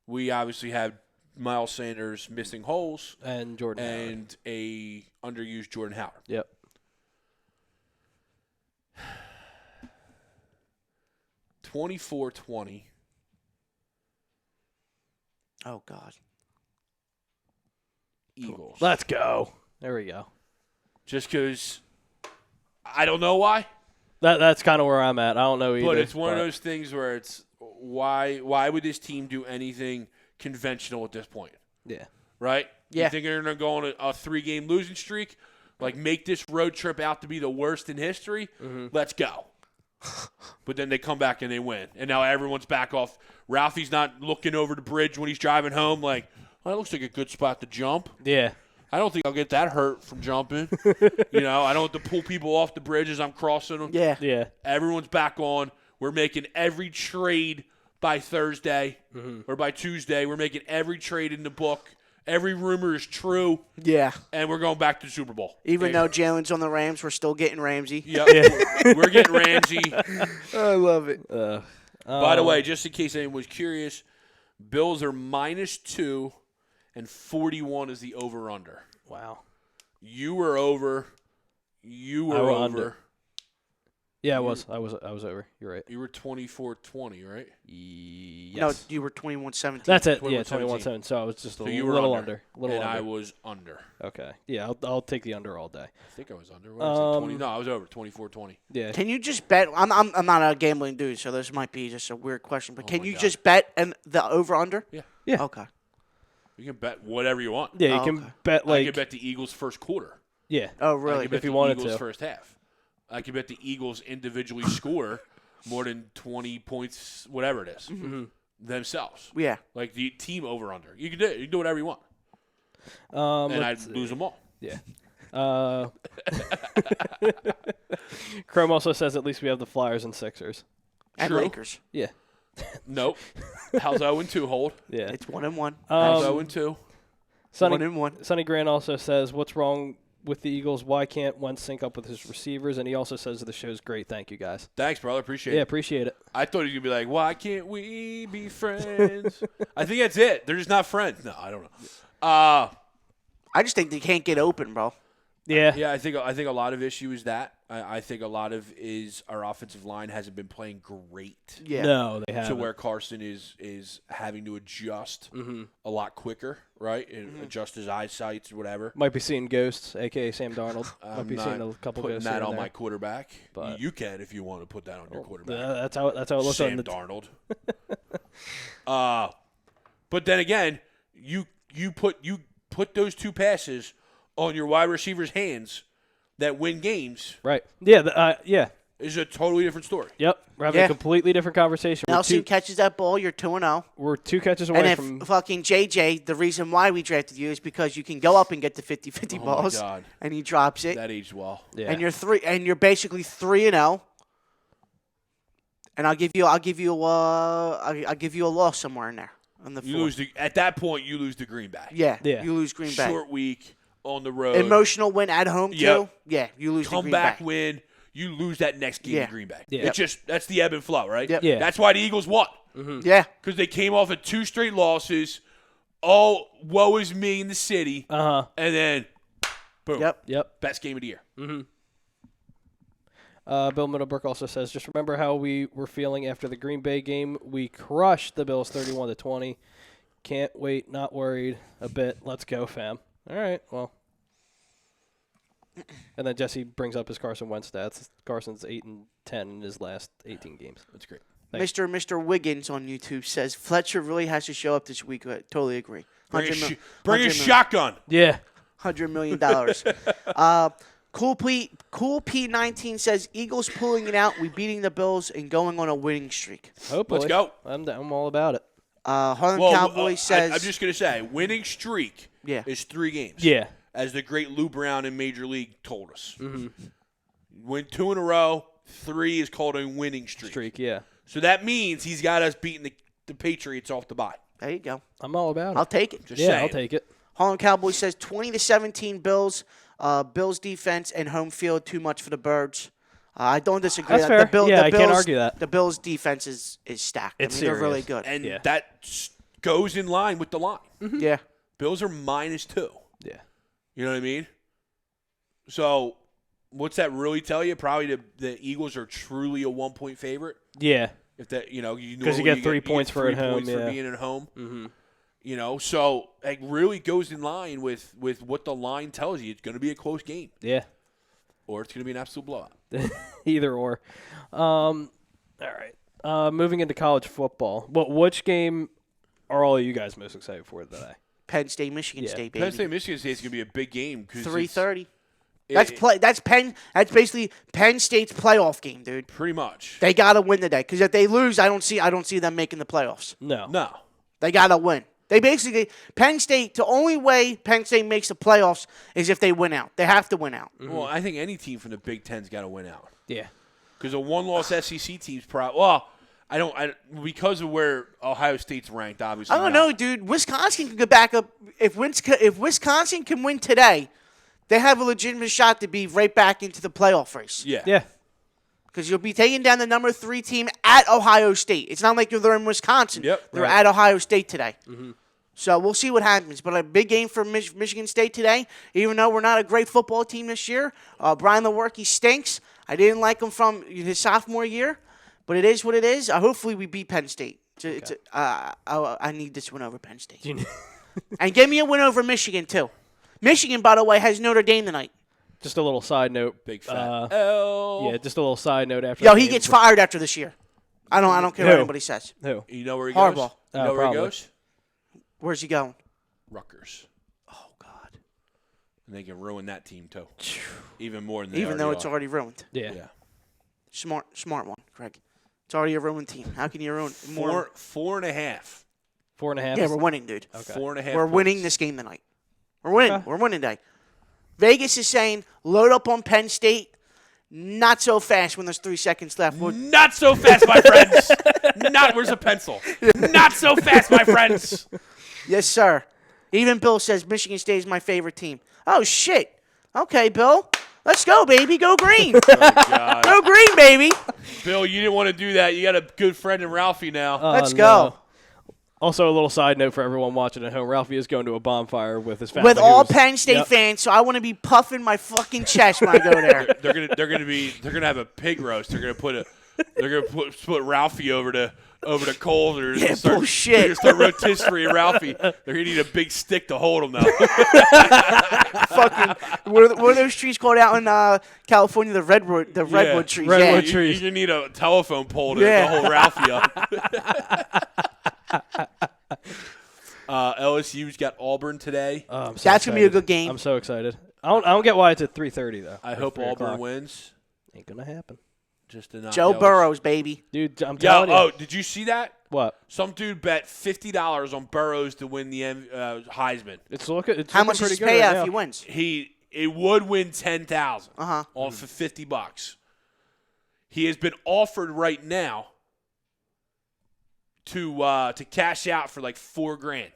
We obviously have Miles Sanders missing holes. And Jordan Howard. And a underused Jordan Howard. Yep. 24-20. Oh, God. Eagles. Let's go. There we go. Just because I don't know why. That's kind of where I'm at. I don't know either. But it's one of those things where it's why would this team do anything conventional at this point? Yeah. Right? Yeah. You think they're going to go on a 3-game losing streak? Like, make this road trip out to be the worst in history? Mm-hmm. Let's go. But then they come back and they win. And now everyone's back off. Ralphie's not looking over the bridge when he's driving home like, oh, that looks like a good spot to jump. Yeah. I don't think I'll get that hurt from jumping. I don't have to pull people off the bridge as I'm crossing them. Yeah. Yeah. Everyone's back on. We're making every trade by Thursday or by Tuesday. We're making every trade in the book. Every rumor is true. Yeah. And we're going back to the Super Bowl. Even though Jalen's on the Rams, we're still getting Ramsey. Yep. We're getting Ramsey. I love it. By the way, just in case anyone was curious, Bills are -2 and 41 is the over-under. Wow. You were over. You were I were over. under. Yeah, I was over. You're right. You were 24-20, right? Yes. No, you were 21-17. That's it. 21-17. Yeah, 21-7. So I was just So you were little under. A little and under. I was under. Okay. Yeah, I'll take the under all day. I think I was under. What did I say, 20? No, I was over. 24-20. Yeah. Can you just bet? I'm not a gambling dude, so this might be just a weird question. But can my you God. just bet the over/under? Yeah. Yeah. Okay. You can bet whatever you want. Yeah, you Oh, can okay. bet I like could bet the Eagles first quarter. yeah. Oh, I really? could bet If you the wanted Eagles to. first half. I could bet the Eagles individually score more than 20 points, whatever it is, themselves. Yeah. Like the team over/under. You can do it. You can do whatever you want. And I'd lose them all. Yeah. Chrome also says at least we have the Flyers and Sixers. And True. Lakers. Yeah. Nope. How's 0-2 hold? Yeah. It's 1-1. How's 0-2? Sonny 1-1. Sonny Grant also says, "What's wrong with the Eagles? Why can't Wentz sync up with his receivers?" And he also says the show's great. Thank you guys. Thanks, brother. Appreciate Yeah, it. appreciate it. I thought he was going to be like, why can't we be friends? I think that's it. They're just not friends. No, I don't know. I just think they can't get open, bro. Yeah. Yeah, I think a lot of issue is that. I think a lot of is our offensive line hasn't been playing great Yeah. No, they to haven't. where Carson is having to adjust a lot quicker, right? And adjust his eyesight or whatever. Might be seeing ghosts, a.k.a. Sam Darnold. Might I'm be not seeing a couple putting ghosts that here on and my there. quarterback. But- You can if you want to put that on your quarterback. That's how it looks Sam on the Darnold. But then again, you put those two passes on your wide receiver's hands that win games right. Yeah. Yeah. is a totally different story. Yep. We're having Yeah. a completely different conversation. Nelson catches that ball, you're 2-0. We're two catches away And if from. fucking JJ, the reason why we drafted you is because you can go up and get the 50-50 Oh, my balls, God. and he drops it, That aged well. Yeah. and you're basically 3-0. And I'll give you a loss somewhere in there on the You four. lose at that point. You lose to Green Bay. Yeah, Yeah. you lose Green Bay. Short week on the road. Emotional win at home too. Yep. Yeah, you lose to Green Comeback Bay. win. You lose that next game Yeah. to Green Bay. Yeah. It's just that's the ebb and flow, right? Yep. Yeah. That's why the Eagles won. Yeah, Because they came off of 2 straight losses. Oh, woe is me in the city. Uh huh. And then, boom. yep. Yep. Best game of the year. Bill Middlebrook also says, just remember how we were feeling after the Green Bay game. We crushed the Bills 31-20. Can't wait, not worried a bit. Let's go, fam. All right, well. And then Jesse brings up his Carson Wentz stats. Carson's 8-10 in his last 18 games. That's great. Thanks. Mr. Wiggins on YouTube says Fletcher really has to show up this week. I totally agree. Bring a, $100 bring a million. shotgun. Yeah. $100 million. Cool Pete 19 says Eagles pulling it out. We beating the Bills and going on a winning streak. Hopefully. Let's go. I'm all about it. Harlem Well, Cowboy says I'm just going to say, winning streak Yeah. is 3 games. Yeah. As the great Lou Brown in Major League told us. Mm-hmm. Win 2 in a row, 3 is called a winning streak. Streak, yeah. So that means he's got us beating the Patriots off the bye. There you go. I'm all about it. I'll take it. Just yeah, saying. I'll take it. Harlem Cowboys says 20-17 Bills. Bills defense and home field too much for the Birds. I don't disagree. That's fair. Yeah, I Bills, can't argue that. The Bills defense is stacked. It's they're really serious. good. And Yeah. that goes in line with the line. Yeah. Bills are -2. Yeah. You know what I mean? So, what's that really tell you? Probably the Eagles are truly a 1-point favorite. Yeah. If that, Because you normally get 3 points for three at home. points for Yeah. being at home. Mm-hmm. So it really goes in line with what the line tells you. It's going to be a close game, Yeah. or it's going to be an absolute blowout. Either or. All right. Moving into college football. Which game are all of you guys most excited for today? Penn State, Michigan Yeah. State, baby. Penn State, Michigan State is going to be a big game. 3:30. That's basically Penn State's playoff game, dude. Pretty much. They gotta win today, because if they lose, I don't see them making the playoffs. No. They gotta win. They basically Penn State. The only way Penn State makes the playoffs is if they win out. They have to win out. Well, I think any team from the Big Ten's got to win out. Yeah. Because a one-loss SEC team's probably because of where Ohio State's ranked. Obviously, I don't know, dude. Wisconsin can go back up. If Wisconsin can win today, they have a legitimate shot to be right back into the playoff race. Yeah. Yeah. Because you'll be taking down the number 3 team at Ohio State. It's not like they're in Wisconsin. Yep. They're Right. at Ohio State today. Mm-hmm. So we'll see what happens. But a big game for Michigan State today. Even though we're not a great football team this year, Brian Lewerke stinks. I didn't like him from his sophomore year, but it is what it is. Hopefully we beat Penn State. I need this win over Penn State. And give me a win over Michigan, too. Michigan, by the way, has Notre Dame tonight. Just a little side note. Big fat L. Yeah, just a little side note after. Yo, the he game. gets fired after this year. I don't care what Who? anybody says. Who? You know where he Harbaugh. goes? You know where Probably. he goes? Where's he going? Rutgers. Oh, God. And they can ruin that team, too. Even more than they Even though already it's are. already ruined. Yeah. Yeah. Smart one, Greg. It's already a ruined team. How can you ruin more? 4.5. 4.5. Yeah, we're winning, dude. Okay. 4.5. We're winning points. this game tonight. We're winning. Okay. We're winning today. Vegas is saying load up on Penn State. Not so fast when there's 3 seconds left. Not so fast, my friends. Where's a pencil? Not so fast, my friends. Yes, sir. Even Bill says Michigan State is my favorite team. Oh, shit. Okay, Bill. Let's go, baby. Go green. God. Go green, baby. Bill, you didn't want to do that. You got a good friend in Ralphie now. Let's go. Also, a little side note for everyone watching at home: Ralphie is going to a bonfire with his family. With all who's- Penn State Yep. fans, so I want to be puffing my fucking chest when I go there. They're gonna have a pig roast. They're gonna put Ralphie over to Cole. They're Yeah, gonna bullshit. They're gonna start rotisserie Ralphie. They're gonna need a big stick to hold him now. Fucking, what are those trees called out in California? The redwood trees. Redwood yeah. trees. You need a telephone pole to Yeah. hold Ralphie up. LSU's got Auburn today. I'm so That's gonna be a excited. good game. I'm so excited. I don't get why it's at 3:30 though. I or hope 3 Auburn o'clock. wins. Ain't gonna happen, Just to knock Joe LSU. Burrows, baby. dude. I'm Yeah. telling you. Oh, did you see that? What? Some dude bet $50 on Burrows to win the Heisman. It's looking. It's How looking much is pretty his good right payout now. if he wins? It would win 10,000 Uh-huh. off of $50. He has been offered right now to cash out for like $4,000.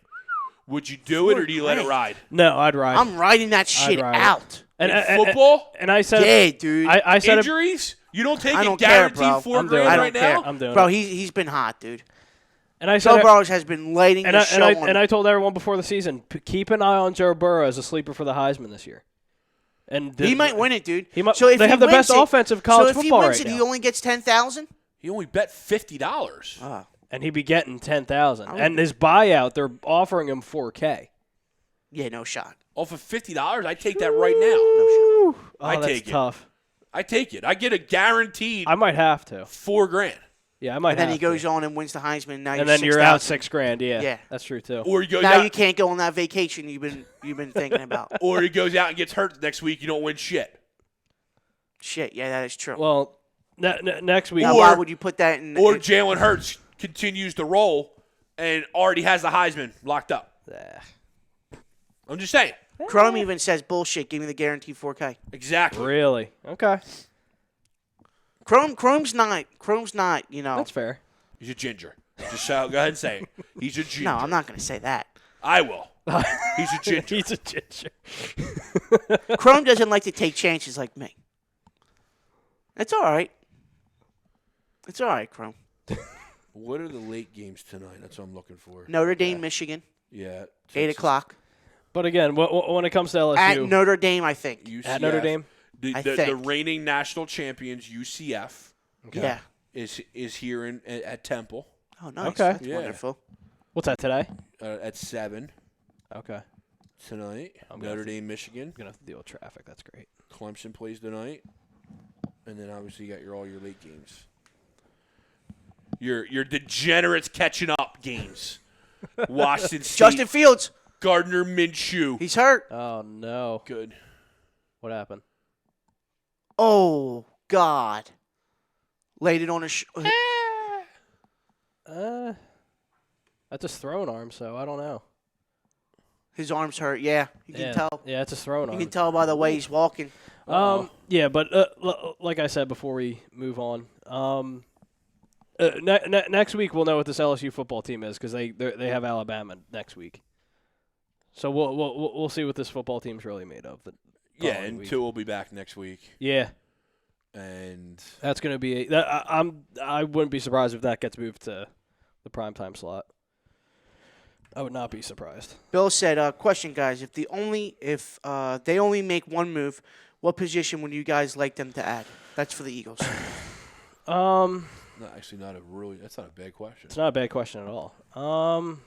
Would you do it or do you let it $4,000? ride? No, I'd ride. I'm riding that shit ride it. out. and, In football? and I said, Yeah, dude. I said, it, Injuries? You don't take I a don't care, guaranteed bro. $4,000 I'm doing it. I right don't care. now? I'm doing Bro, it. he's been hot, dude. and I Joe said, Burrows has been lighting the show on. and I told everyone before the season, keep an eye on Joe Burrow as a sleeper for the Heisman this year. And he might win it, dude. He might- So if they he have the wins best it- offensive college so if football he wins right it, now. he only gets 10,000. He only bet $50. Oh. and he'd be getting 10,000. Oh. And his buyout, they're offering him $4K. Yeah, no shot. Off of $50, I take that right now. No shot. Oh, I that's take it. tough. I take it. I get a guaranteed I might have to. $4,000. Yeah, I might. And then have he goes to. on and wins the Heisman. Now and then you're out $6,000. Yeah, Yeah. that's true too. Or he goes Now out, you can't go on that vacation you've been thinking about. or he goes out and gets hurt next week. You don't win shit. Shit, yeah, that is true. Well, next week. now, why would you put that in? Or Jalen Hurts continues to roll and already has the Heisman locked up. I'm just saying. Chrome even says bullshit. Give me the guaranteed 4K. Exactly. Really? Okay, Chrome's not. You know. that's fair. He's a ginger. Just go ahead and say it. He's a ginger. No, I'm not going to say that. I will. He's a ginger. He's a ginger. Chrome doesn't like to take chances like me. It's all right. It's all right, Chrome. What are the late games tonight? That's what I'm looking for. Notre Dame, Michigan, Yeah. 8 o'clock. But again, when it comes to LSU, At Notre Dame, I think. UCF. at Notre Dame, The, I the think. reigning national champions, UCF, Yeah. is here at Temple Oh, nice. Okay. That's Yeah. wonderful. what's that today? at 7 Okay, tonight. I'm gonna Notre have to- Dame, Michigan. I'm gonna have to deal with traffic. That's great. Clemson plays tonight. And then obviously you got all your late games. Your degenerates catching up games. Washington State. Justin Fields, Gardner Minshew. he's hurt. Oh no, Good. what happened? Oh, God. Laid it on his That's his throwing arm, so I don't know. his arm's hurt. Yeah, you can tell. Yeah, it's his throwing You arm. can tell by the way he's walking. Yeah, but like I said before we move on, next week we'll know what this LSU football team is because they have Alabama next week. So we'll see what this football team's really made of. Yeah, following and week. 2 will be back next week. Yeah, And that's gonna be. I wouldn't be surprised if that gets moved to the primetime slot. I would not be surprised. Bill said, question, guys, if they only make one move, what position would you guys like them to add? That's for the Eagles. no, actually that's not a bad question. It's not a bad question at all. God,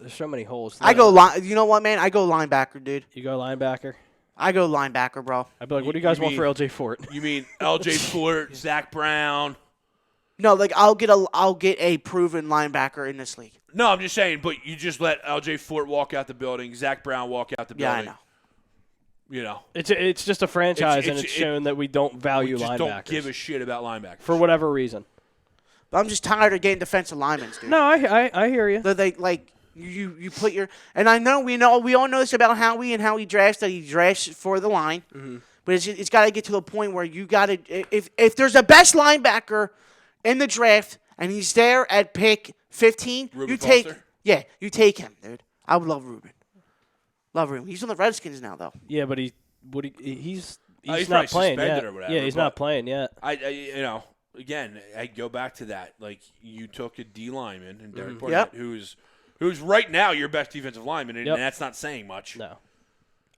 there's so many holes. You know what, man? I go linebacker, dude. You go linebacker. I go linebacker, bro. I'd be like, what do you guys You want mean- for LJ Fort? You mean LJ Fort, Zach Brown? No, like I'll get a proven linebacker in this league. No, I'm just saying, but you just let LJ Fort walk out the building, Zach Brown walk out the Yeah, building. I know. You know. It's just a franchise, and It's- it's shown that we don't value We just linebackers don't give a shit about linebackers. for whatever reason. But I'm just tired of getting defensive linemen, dude. No, I hear you. They like you put your and I know we all know this about Howie and how he drafts, that he drafts for the line. Mm-hmm. But it's got to get to the point where you got to if there's a best linebacker in the draft and he's there at pick 15, Reuben you take Foster? you take him, dude. I would love Reuben. Love Reuben. He's on the Redskins now though. Yeah, but he's he's not probably playing suspended yet. or whatever, Yeah, he's but- not playing yet. Again, I go back to that. Like, you took a D lineman and Derek Barnett, Yep. who's right now your best defensive lineman, and Yep. that's not saying much. No,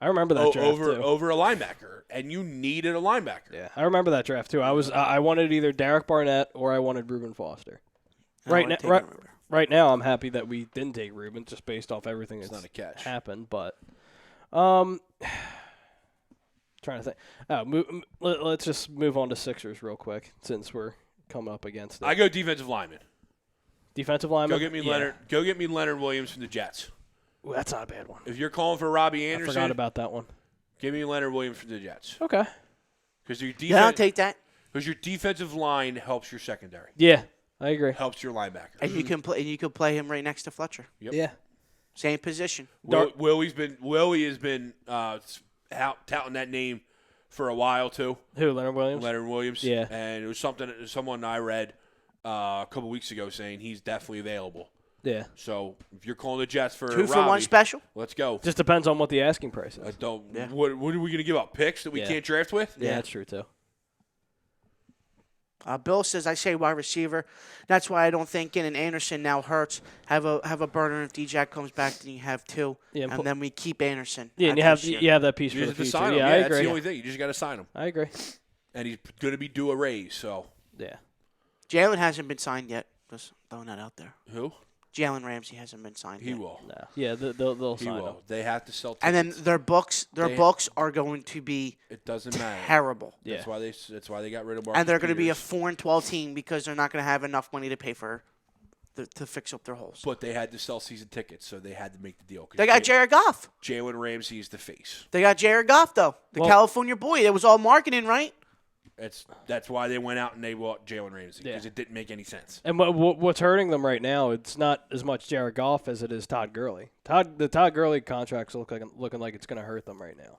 I remember that draft too. over a linebacker, and you needed a linebacker. Yeah, I remember that draft too. I wanted either Derek Barnett or I wanted Reuben Foster. I would take Reuben. Right now, I'm happy that we didn't take Reuben just based off everything that's not a catch. happened. But, trying to think. Let's just move on to Sixers real quick since we're coming up against it. I go defensive lineman. Defensive lineman. Go get me Yeah. Leonard. Go get me Leonard Williams from the Jets. Ooh, that's not a bad one. If you're calling for Robbie I Anderson, forgot about that one. give me Leonard Williams from the Jets. Okay. Because your Yeah, I'll defense, take that. because your defensive line helps your secondary, Yeah, I agree. helps your linebacker. And you can play him right next to Fletcher. Yep. Yeah. Same position. Willie has been touting that name for a while too. Who? Leonard Williams. Leonard Williams. Yeah. And it was someone I read a couple weeks ago saying he's definitely available. Yeah. So if you're calling the Jets for 2 for Robbie, 1 special. let's go. Just depends on what the asking price I is. don't. Yeah. What are we going to give up? Picks that we Yeah. can't draft with? Yeah, that's true too. Bill says, I say wide receiver. That's why I don't think in Anderson now hurts. Have a burner if D-Jack comes back, then you have 2. Yeah, and then we keep Anderson. Yeah, and after you this year. have that piece You for the just have to future. sign him. Yeah, I That's agree. the only thing. You just got to sign him. I agree. And he's going to be due a raise. So Yeah. Jalen hasn't been signed yet. Just throwing that out there. who? Jalen Ramsey hasn't been signed He yet. will. No. Yeah, they'll He sign him. will. They have to sell tickets. And then their books are going to be it doesn't matter. terrible. Yeah. That's why they got rid of Marcus And they're going to be a Peters. 4-12 team because they're not going to have enough money to pay for to fix up their holes. But they had to sell season tickets, so they had to make the deal. 'Cause They got Jared Goff. Jalen Ramsey is the face. They got Jared Goff though, the Well- California boy. It was all marketing, right? That's why they went out and they bought Jalen Ramsey because Yeah. it didn't make any sense. And what's hurting them right now? It's not as much Jared Goff as it is Todd Gurley. The Todd Gurley contract's looking like it's going to hurt them right now.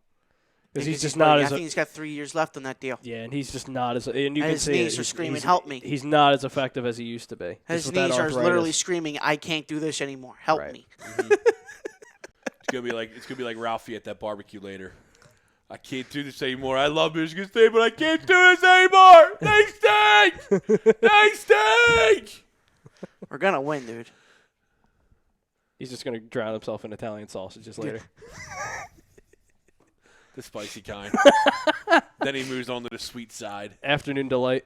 Because he's just I not as. think he's got 3 years left on that deal. Yeah, and he's just not as. And you And can his see knees it. are screaming, he's, "Help me!" He's not as effective as he used to be. His Just with that knees are arthritis. literally screaming, "I can't do this anymore. Help Right. me!" It's gonna be like Ralphie at that barbecue later. I can't do this anymore. I love Michigan State, but I can't do this anymore. They stink. They stink. We're gonna win, dude. He's just going to drown himself in Italian sausages later. The spicy kind. Then he moves on to the sweet side. Afternoon delight.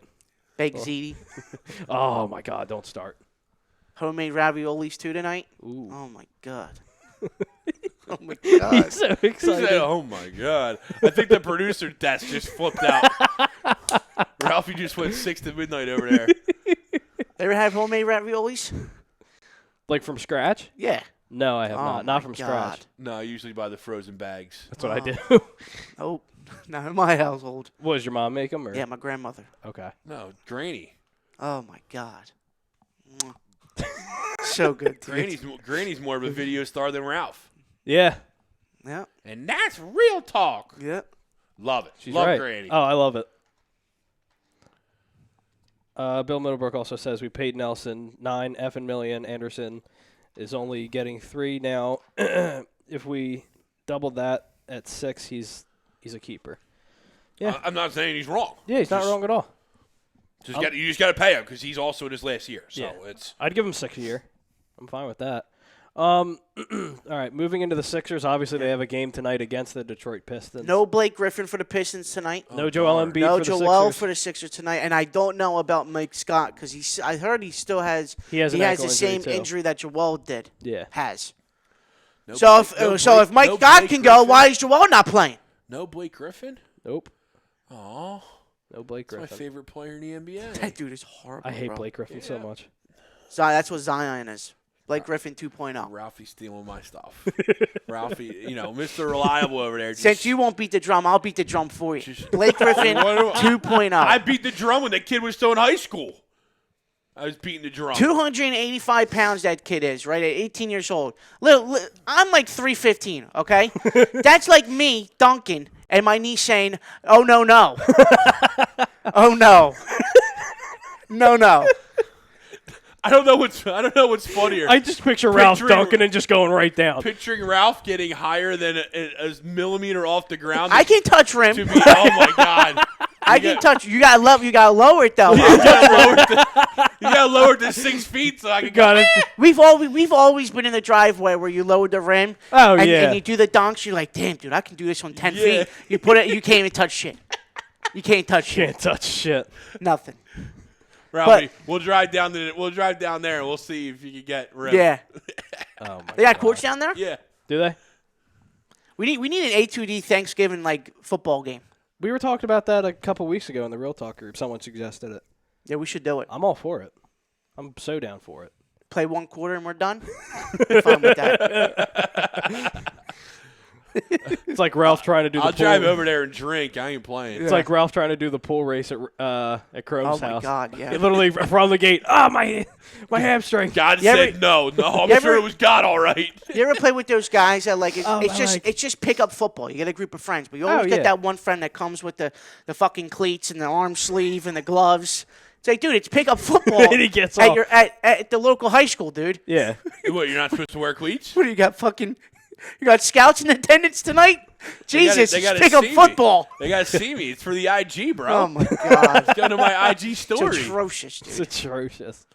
Baked ziti, Oh, my God. Don't start. homemade raviolis too tonight. Ooh. Oh my god. Oh my god. He's so He excited. said, "Oh my god!" I think the producer desk just flipped out. Ralphie just went 6 to midnight over there. Ever had homemade raviolis? Like from scratch? Yeah. No, I have Oh not. my Not from God. scratch. No, I usually buy the frozen bags. That's what I do. Oh, not in my household. What, does your mom make them? Or? Yeah, my grandmother. Okay. No, Granny. Oh my god. Mwah. So good. dude. Granny's more of a video star than Ralph. Yeah. Yeah. And that's real talk. Yeah. Love it. She's Love right. Granny. Oh, I love it. Bill Middlebrook also says we paid Nelson $9 effing million. Anderson is only getting 3 now. If we doubled that at 6, he's a keeper. Yeah. I'm not saying he's wrong. Yeah, he's not wrong at all. You just got to pay him because he's also in his last year. So Yeah. it's I'd give him 6 a year. I'm fine with that. All right, moving into the Sixers. Obviously, they have a game tonight against the Detroit Pistons. No Blake Griffin for the Pistons tonight. No Joel Embiid No for the Joel Sixers. for the Sixers tonight, and I don't know about Mike Scott because I heard he still has He has an the ankle same injury, too. injury that Joel did. Yeah. Has. no So Blake- no if Blake- Mike no Scott Blake can go, Griffin? why is Joel not playing? No Blake Griffin? Nope. Aw, No Blake that's my Griffin. favorite player in the NBA. That dude is horrible. I hate bro. Blake Griffin so much. That's what Zion is. Blake Griffin 2.0. Ralphie's stealing my stuff. Ralphie, Mr. Reliable over there. Since you won't beat the drum, I'll beat the drum for you. Just- Blake Griffin What do I- 2.0. I beat the drum when the kid was still in high school. I was beating the drum. 285 pounds that kid is, right, at 18 years old. I'm like 315, okay? That's like me dunking and my knee saying, oh, no, no. Oh, no. No, no. I don't know what's funnier. I just picture Ralph Picturing- dunking and just going right down. Picturing Ralph getting higher than a millimeter off the ground. I can touch rim. to be. Oh my God! I can touch. You gotta lower it though. You gotta lower it to 6 feet so I can Got it. We've always been in the driveway where you lower the rim. Oh, and, yeah. And you do the dunks. You're like, damn, dude, I can do this on 10 Yeah. feet. You put it. You can't even touch shit. You can't touch shit. Can't touch shit. Nothing. Ralphie, we'll drive down there and we'll see if you can get rim. Yeah. Oh my They got God. courts down there. Yeah. Do they? We need an A2D Thanksgiving like football game. We were talking about that a couple weeks ago in the Real Talk group. Someone suggested it. Yeah, we should do it. I'm all for it. I'm so down for it. Play 1 quarter and we're done. Fine with that. It's like Ralph trying to do the I'll pool. drive over there and drink. I ain't playing. It's like Ralph trying to do the pool race at Chrome's Oh my house. God, yeah. He literally from the gate. Oh my hamstring. God You said ever- no. I'm you sure ever- it was God all right. You ever play with those guys that like Oh, it's just pick up football. You get a group of friends, but you always Oh, get yeah. that one friend that comes with the fucking cleats and the arm sleeve and the gloves. It's like, dude, it's pick up football. And he gets at off. your at the local high school, dude. Yeah. What? You're not supposed to wear cleats? What do you got? Fucking, you got scouts in attendance tonight? Jesus, They gotta it's pick up see me. football. They gotta see me. It's for the IG, bro. Oh my God, Go to my IG it's story. atrocious, It's dude. atrocious.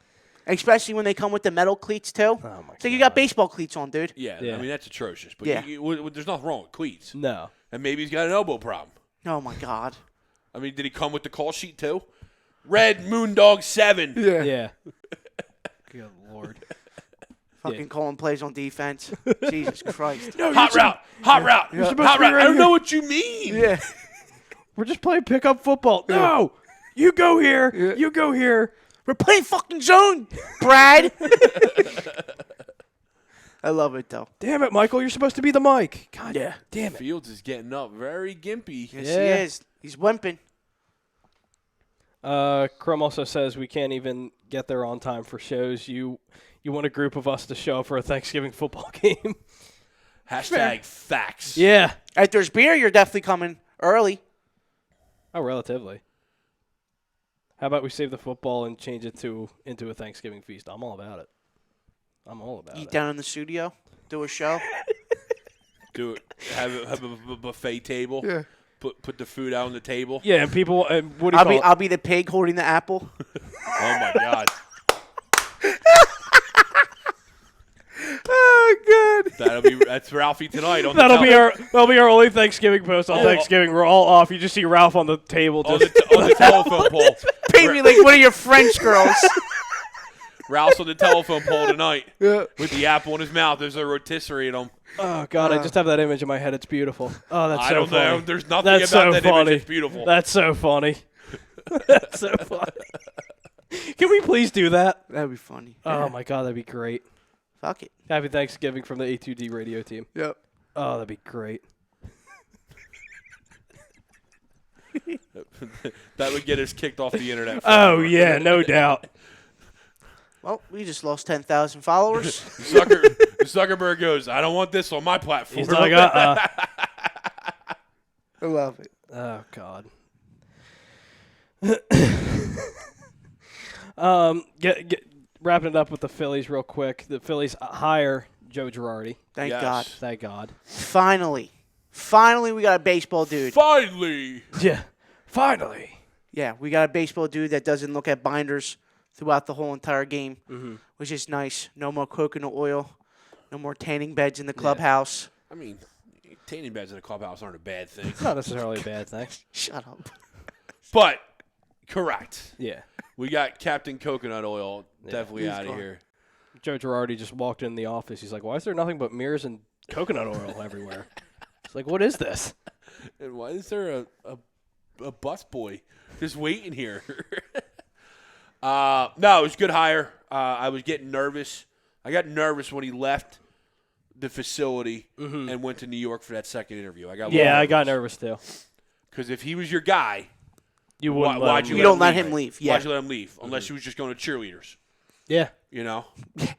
Especially when they come with the metal cleats too. Oh my So you God. got baseball cleats on, dude. Yeah, Yeah. I mean that's atrocious. But Yeah. there's nothing wrong with cleats. No. And maybe he's got an elbow problem. Oh my God. I mean, did he come with the call sheet too? Red Moondog 7. Yeah. Good Lord. Fucking calling plays on defense. Jesus Christ. Hot route. Hot route. supposed to Hot be route. right I don't here. know what you mean. Yeah. We're just playing pickup football. No. You go here. You go here. We're playing fucking zone, Brad. I love it though. Damn it, Michael. You're supposed to be the mic. God Yeah. damn it. Fields is getting up very gimpy. Yes, Yeah. he is. He's wimping. Chrome also says we can't even get there on time for shows. You want a group of us to show up for a Thanksgiving football game? Hashtag facts. Yeah. If there's beer, you're definitely coming early. Oh, relatively. How about we save the football and change it into a Thanksgiving feast? I'm all about it. I'm all about Eat it. down in the studio, do a show. Do it. Have a buffet table. Yeah. Put the food out on the table. Yeah, and people. And what do you call it? I'll be the pig holding the apple. Oh my God. Oh, good. That's Ralphie tonight. On That'll the be our only Thanksgiving post on Thanksgiving. We're all off. You just see Ralph on the table. on Just the telephone pole. Paint me like one of your French girls. Ralph's on the telephone pole tonight Yeah. with the apple in his mouth. There's a rotisserie in him. oh God, I just have that image in my head. It's beautiful. Oh, that's I so don't funny. know. There's nothing That's about so that funny. image that's beautiful. That's so funny. That's so funny. Can we please do that? That'd be funny. Oh my God, that'd be great. Fuck it. Happy Thanksgiving from the A2D radio team. Yep. Oh, that'd be great. That would get us kicked off the internet. Oh yeah, no doubt. Well, we just lost 10,000 followers. Zuckerberg goes, I don't want this on my platform. He's like, I love it. Oh God. Wrapping it up with the Phillies real quick. The Phillies hire Joe Girardi. Thank Yes. God. Thank God. Finally, we got a baseball dude. Finally. Yeah. Finally. Yeah, we got a baseball dude that doesn't look at binders throughout the whole entire game, which is nice. No more coconut oil. No more tanning beds in the clubhouse. I mean, tanning beds in the clubhouse aren't a bad thing. It's not necessarily a bad thing. Shut up. But, correct. Yeah. We got Captain Coconut Oil definitely He's out of gone. here. Joe Girardi just walked in the office. He's like, why is there nothing but mirrors and coconut oil everywhere? It's like, what is this? And why is there a bus boy just waiting here? No, it was a good hire. I was getting nervous. I got nervous when he left the facility and went to New York for that second interview. I got nervous too. Because if he was your guy, You wouldn't. why'd let you him You let don't him let leave? him leave. Yeah. Why'd you let him leave? Unless he was just going to cheerleaders, Yeah. you know?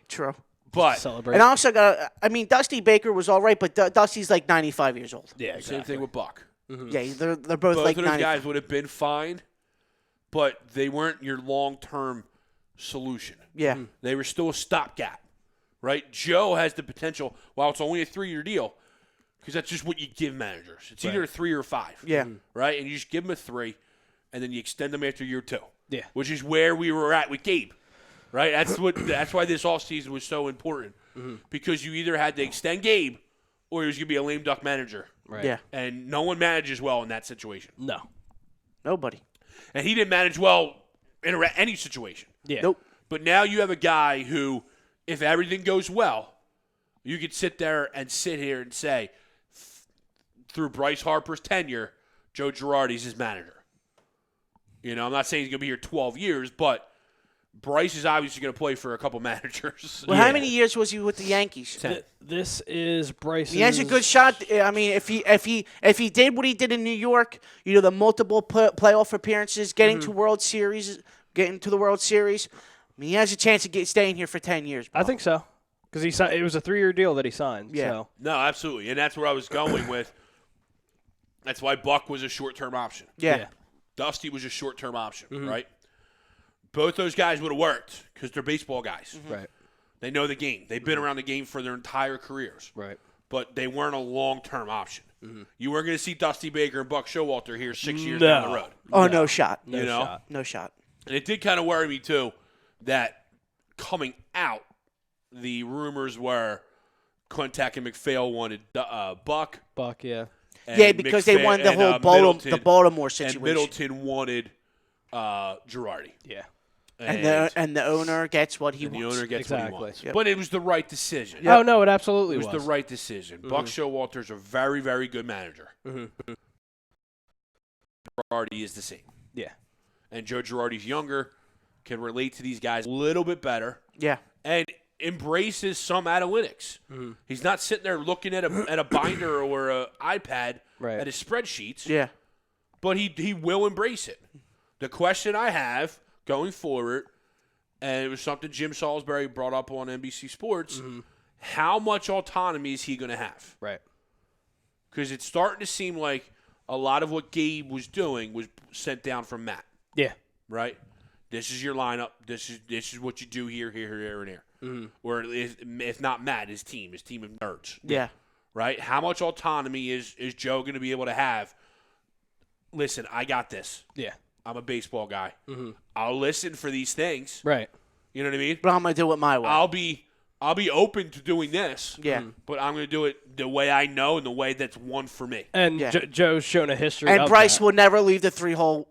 True. But Celebrate. And I also got Dusty Baker was all right, but Dusty's like 95 years old. yeah. Exactly. same thing with Buck. Yeah, they're both Both like of those 95. guys would have been fine, but they weren't your long-term solution. Yeah. They were still a stopgap, right? Joe has the potential, while it's only a 3-year deal, because that's just what you give managers. It's either a 3 or a 5. Yeah. Right? And you just give them a 3, and then you extend them after year 2. Yeah. Which is where we were at with Gabe. Right? That's why this offseason was so important. Because you either had to extend Gabe or he was going to be a lame duck manager. Right. Yeah. And no one manages well in that situation. No. Nobody. And he didn't manage well in any situation. Yeah. Nope. But now you have a guy who, if everything goes well, you could sit here and say, through Bryce Harper's tenure, Joe Girardi's his manager. You know, I'm not saying he's going to be here 12 years, but Bryce is obviously going to play for a couple managers. Well, how many years was he with the Yankees? 10. This is Bryce's. He has a good shot. I mean, if he did what he did in New York, you know, the multiple playoff appearances, getting to the World Series. I mean, he has a chance of staying here for 10 years. Bro. I think so. Because it was a 3-year deal that he signed. Yeah. So. No, absolutely. And that's where I was going with. That's why Buck was a short-term option. Yeah. Dusty was a short-term option, right? Both those guys would have worked because they're baseball guys. Right. They know the game. They've been around the game for their entire careers. Right. But they weren't a long-term option. You weren't going to see Dusty Baker and Buck Showalter here 6 years down the road. Oh, no shot. No You know? shot. No shot. And it did kind of worry me, too, that coming out, the rumors were Quintac and McPhail wanted Buck. Buck, yeah. And Yeah, because they wanted the whole Baltimore situation. And Middleton wanted Girardi. Yeah. And the owner gets what he And the wants. owner gets what he Exactly. wants. Yep. But it was the right decision. Oh, no, it absolutely It was the right decision. Buck Showalter's a very, very good manager. Girardi is the same. Yeah. And Joe Girardi's younger, can relate to these guys a little bit better, Yeah. and embraces some analytics. He's not sitting there looking at a binder or an iPad Right. at his spreadsheets, Yeah. but he will embrace it. The question I have going forward, and it was something Jim Salisbury brought up on NBC Sports, how much autonomy is he going to have? Right. Because it's starting to seem like a lot of what Gabe was doing was sent down from Matt. Yeah. Right? This is your lineup. This is what you do here, and here. Mm-hmm. Or if not Matt, his team of nerds. Yeah. Right? How much autonomy is Joe going to be able to have? Listen, I got this. Yeah. I'm a baseball guy. Mm-hmm. I'll listen for these things. Right. You know what I mean? But I'm going to do it my way. I'll be open to doing this. Yeah. But I'm going to do it the way I know and the way that's one for me. And Yeah. Joe's shown a history And of Bryce that. will never leave the 3-hole.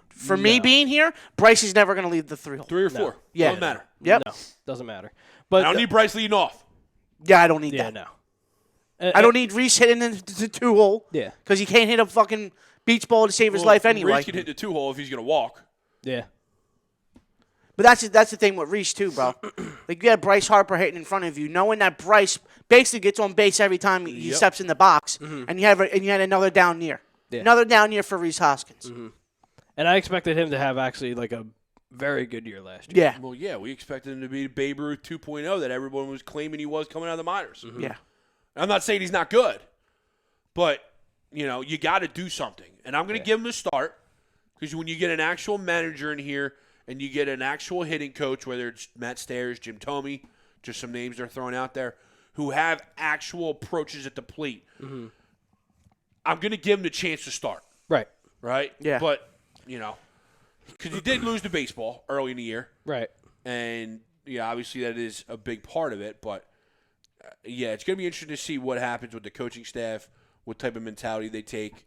For me being here, Bryce is never going to leave the 3-hole. 3 or 4. Yeah. Doesn't matter. Yep. No, doesn't matter. But I don't need Bryce leading off. Yeah, I don't need yeah, that. no. I don't need Reese hitting the 2-hole. Yeah. Because he can't hit a fucking beach ball to save his life anyway. Reese can hit the 2-hole if he's going to walk. Yeah. But that's the thing with Reese too, bro. Like you had Bryce Harper hitting in front of you, knowing that Bryce basically gets on base every time he steps in the box, and you had another down near, another down near for Reese Hoskins. Mm-hmm. And I expected him to have actually like a very good year last year. Yeah, Well, yeah, we expected him to be Babe Ruth 2.0 that everyone was claiming he was coming out of the minors. Mm-hmm. yeah. I'm not saying he's not good, but, you got to do something. And I'm going to give him a start because when you get an actual manager in here and you get an actual hitting coach, whether it's Matt Stairs, Jim Thome, just some names they're throwing out there, who have actual approaches at the plate, I'm going to give him the chance to start. Right. Right? Yeah. But, because he did lose to baseball early in the year. Right. And, obviously that is a big part of it. But, it's going to be interesting to see what happens with the coaching staff, what type of mentality they take.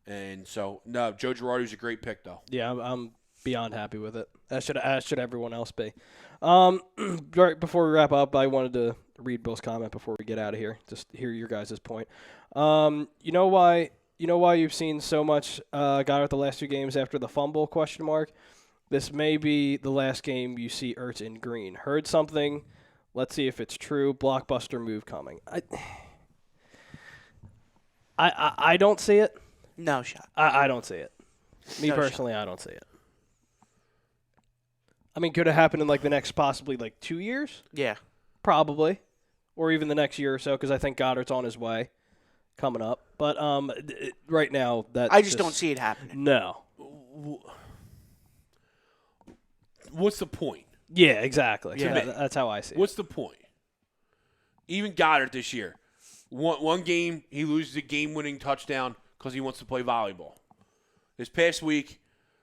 And so, no, Joe Girardi was a great pick, though. Yeah, I'm beyond happy with it. As should everyone else be. Right before we wrap up, I wanted to read Bill's comment before we get out of here. Just hear your guys' point. You know why you've seen so much Goddard the last 2 games after the fumble ? This may be the last game you see Ertz in green. Heard something. Let's see if it's true. Blockbuster move coming. I don't see it. No shot. I don't see it. Me personally, I don't see it. I mean, could it happen in like the next possibly like 2 years? Yeah. Probably. Or even the next year or so, because I think Goddard's on his way coming up. But right now, that I just don't see it happening. No. What's the point? Yeah, exactly. Yeah. That's how I see it. What's the point? Even Goddard this year. One game, he loses a game-winning touchdown because he wants to play volleyball. This past week,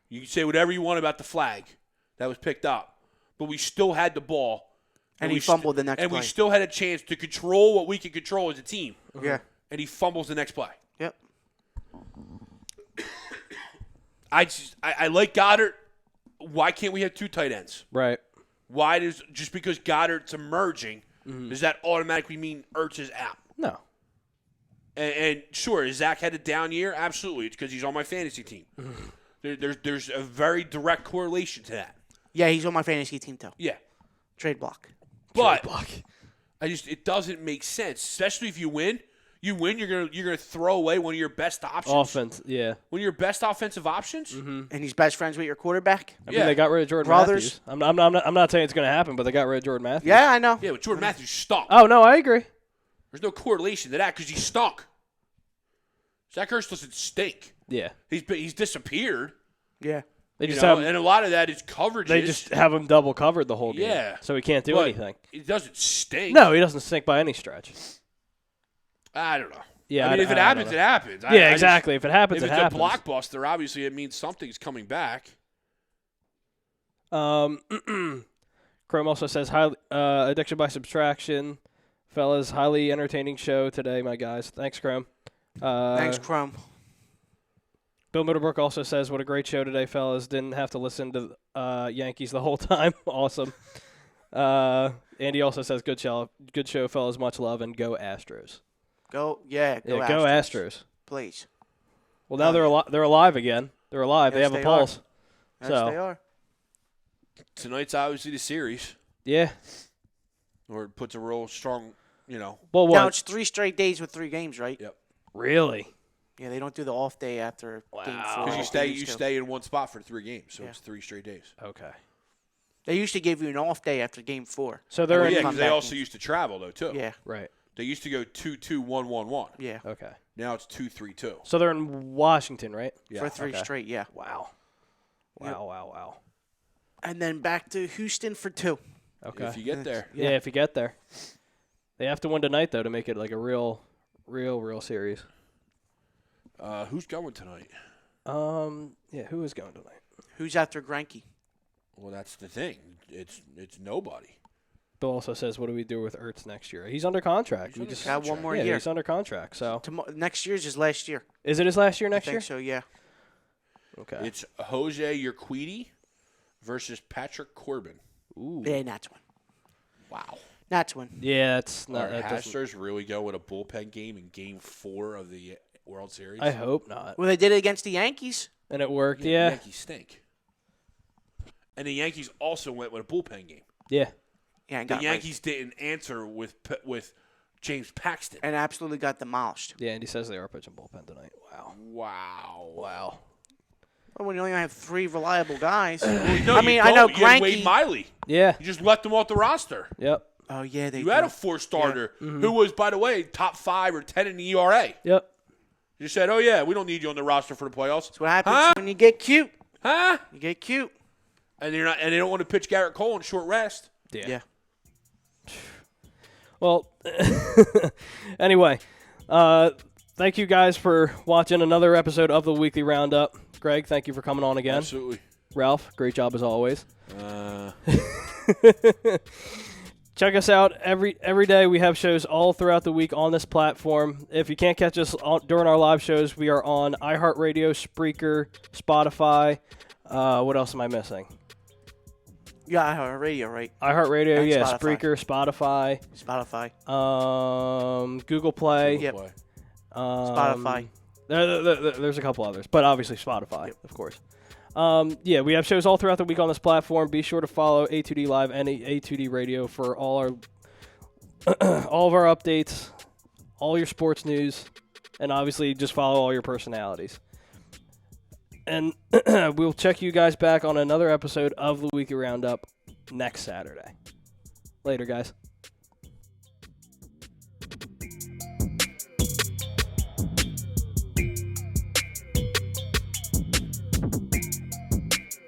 you can say whatever you want about the flag that was picked up, but we still had the ball. And he fumbled the next and play. we still had a chance to control what we could control as a team. Yeah. And he fumbles the next play. Yep. I like Goddard. Why can't we have 2 tight ends? Right. Why does just because Goddard's emerging, does that automatically mean Ertz is out? No. And sure, has Zach had a down year? Absolutely. It's because he's on my fantasy team. There's a very direct correlation to that. Yeah, he's on my fantasy team too. Yeah. Trade block. But it doesn't make sense, especially if you win. You win, you're gonna throw away one of your best options. Offense, yeah. One of your best offensive options. And he's best friends with your quarterback. I mean, they got rid of Jordan Brothers. Matthews. I'm not saying it's going to happen, but they got rid of Jordan Matthews. Yeah, I know. Yeah, but Jordan Matthews stunk. Oh, no, I agree. There's no correlation to that because he stunk. Zach Ertz doesn't stink. Yeah. He's disappeared. Yeah. They just have and a lot of that is coverage. they just have him double covered the whole game. Yeah. So he can't do but anything. It doesn't stink. No, he doesn't stink by any stretch. I don't know. Yeah, I mean, if it happens, don't it know. happens. Yeah, exactly. If it happens, if it it's happens. a blockbuster, obviously it means something's coming back. Chrome also says, addiction by subtraction. Fellas, highly entertaining show today, my guys. Thanks, Chrome. Thanks, Chrome. Bill Middlebrook also says, what a great show today, fellas. Didn't have to listen to Yankees the whole time. Awesome. Andy also says, good show, fellas. Much love, and go Astros. Go Astros. Go Astros. Please. Well, now they're alive again. They're alive. Yes, they have they a pulse. Yes, So, they are. Tonight's obviously the series, yeah. or it puts a real strong, Well, Now what? it's 3 straight days with 3 games, right? Yep. Really? Yeah, they don't do the off day after game 4. Because you stay in one spot for 3 games, so Yeah. it's 3 straight days. Okay. They usually give you an off day after Game 4. So they're Yeah, in, because they also used to travel though too. Yeah, right. They used to go 2-2-1-1-1. yeah. Okay. Now it's 2-3-2. So they're in Washington, right? Yeah. For 3 okay. straight, yeah. Wow. Yep. Wow. And then back to Houston for 2. Okay. If you get there. Yeah, if you get there. They have to win tonight, though, to make it like a real series. Who's going tonight? Yeah, who is going tonight? Who's after Greinke? Well, that's the thing. It's nobody. Bill also says, what do we do with Ertz next year? He's under contract. He's under just Got one more yeah, year. he's under contract. So Next year's his last year. is it his last year next I year? think so, yeah. Okay. It's Jose Urquidy versus Patrick Corbin. Ooh. Yeah, that's one. Wow. That's one. Yeah, it's Are not. That doesn't- Astros really go with a bullpen game in Game 4 of the World Series? I hope not. Well, they did it against the Yankees. And it worked. The Yeah. Yankees stink. And the Yankees also went with a bullpen game. Yeah. Yeah, and The got Yankees didn't answer with James Paxton. and absolutely got demolished. Yeah, and he says they are pitching bullpen tonight. Wow. Wow. Well, when you only have 3 reliable guys. No, I you mean, I know don't. You had Wade Greinke. Miley. Yeah. You just left them off the roster. Yep. Oh yeah, they. You had a did. 4-starter who was, by the way, top 5 or 10 in the ERA. Yep. You said, "Oh yeah, we don't need you on the roster for the playoffs." That's what happens Huh? when you get cute. Huh? You get cute. And they're not, and they don't want to pitch Garrett Cole in short rest. Yeah. Yeah. Well, anyway, thank you guys for watching another episode of the Weekly Roundup. Greg, thank you for coming on again. Absolutely. Ralph, great job as always. Uh, Check us out every day. We have shows all throughout the week on this platform. If you can't catch us during our live shows, we are on iHeartRadio, Spreaker, Spotify. What else am I missing? Yeah, I heard radio, right? iHeartRadio, And yeah, Spotify. Spreaker, Spotify, Spotify. Google Play, Yep. boy. Spotify. There's a couple others, but obviously Spotify, of course. Yeah, we have shows all throughout the week on this platform. Be sure to follow A2D Live and A2D Radio for all our all of our updates, all your sports news, and obviously just follow all your personalities. And we'll check you guys back on another episode of the Weekly Roundup next Saturday. Later, guys.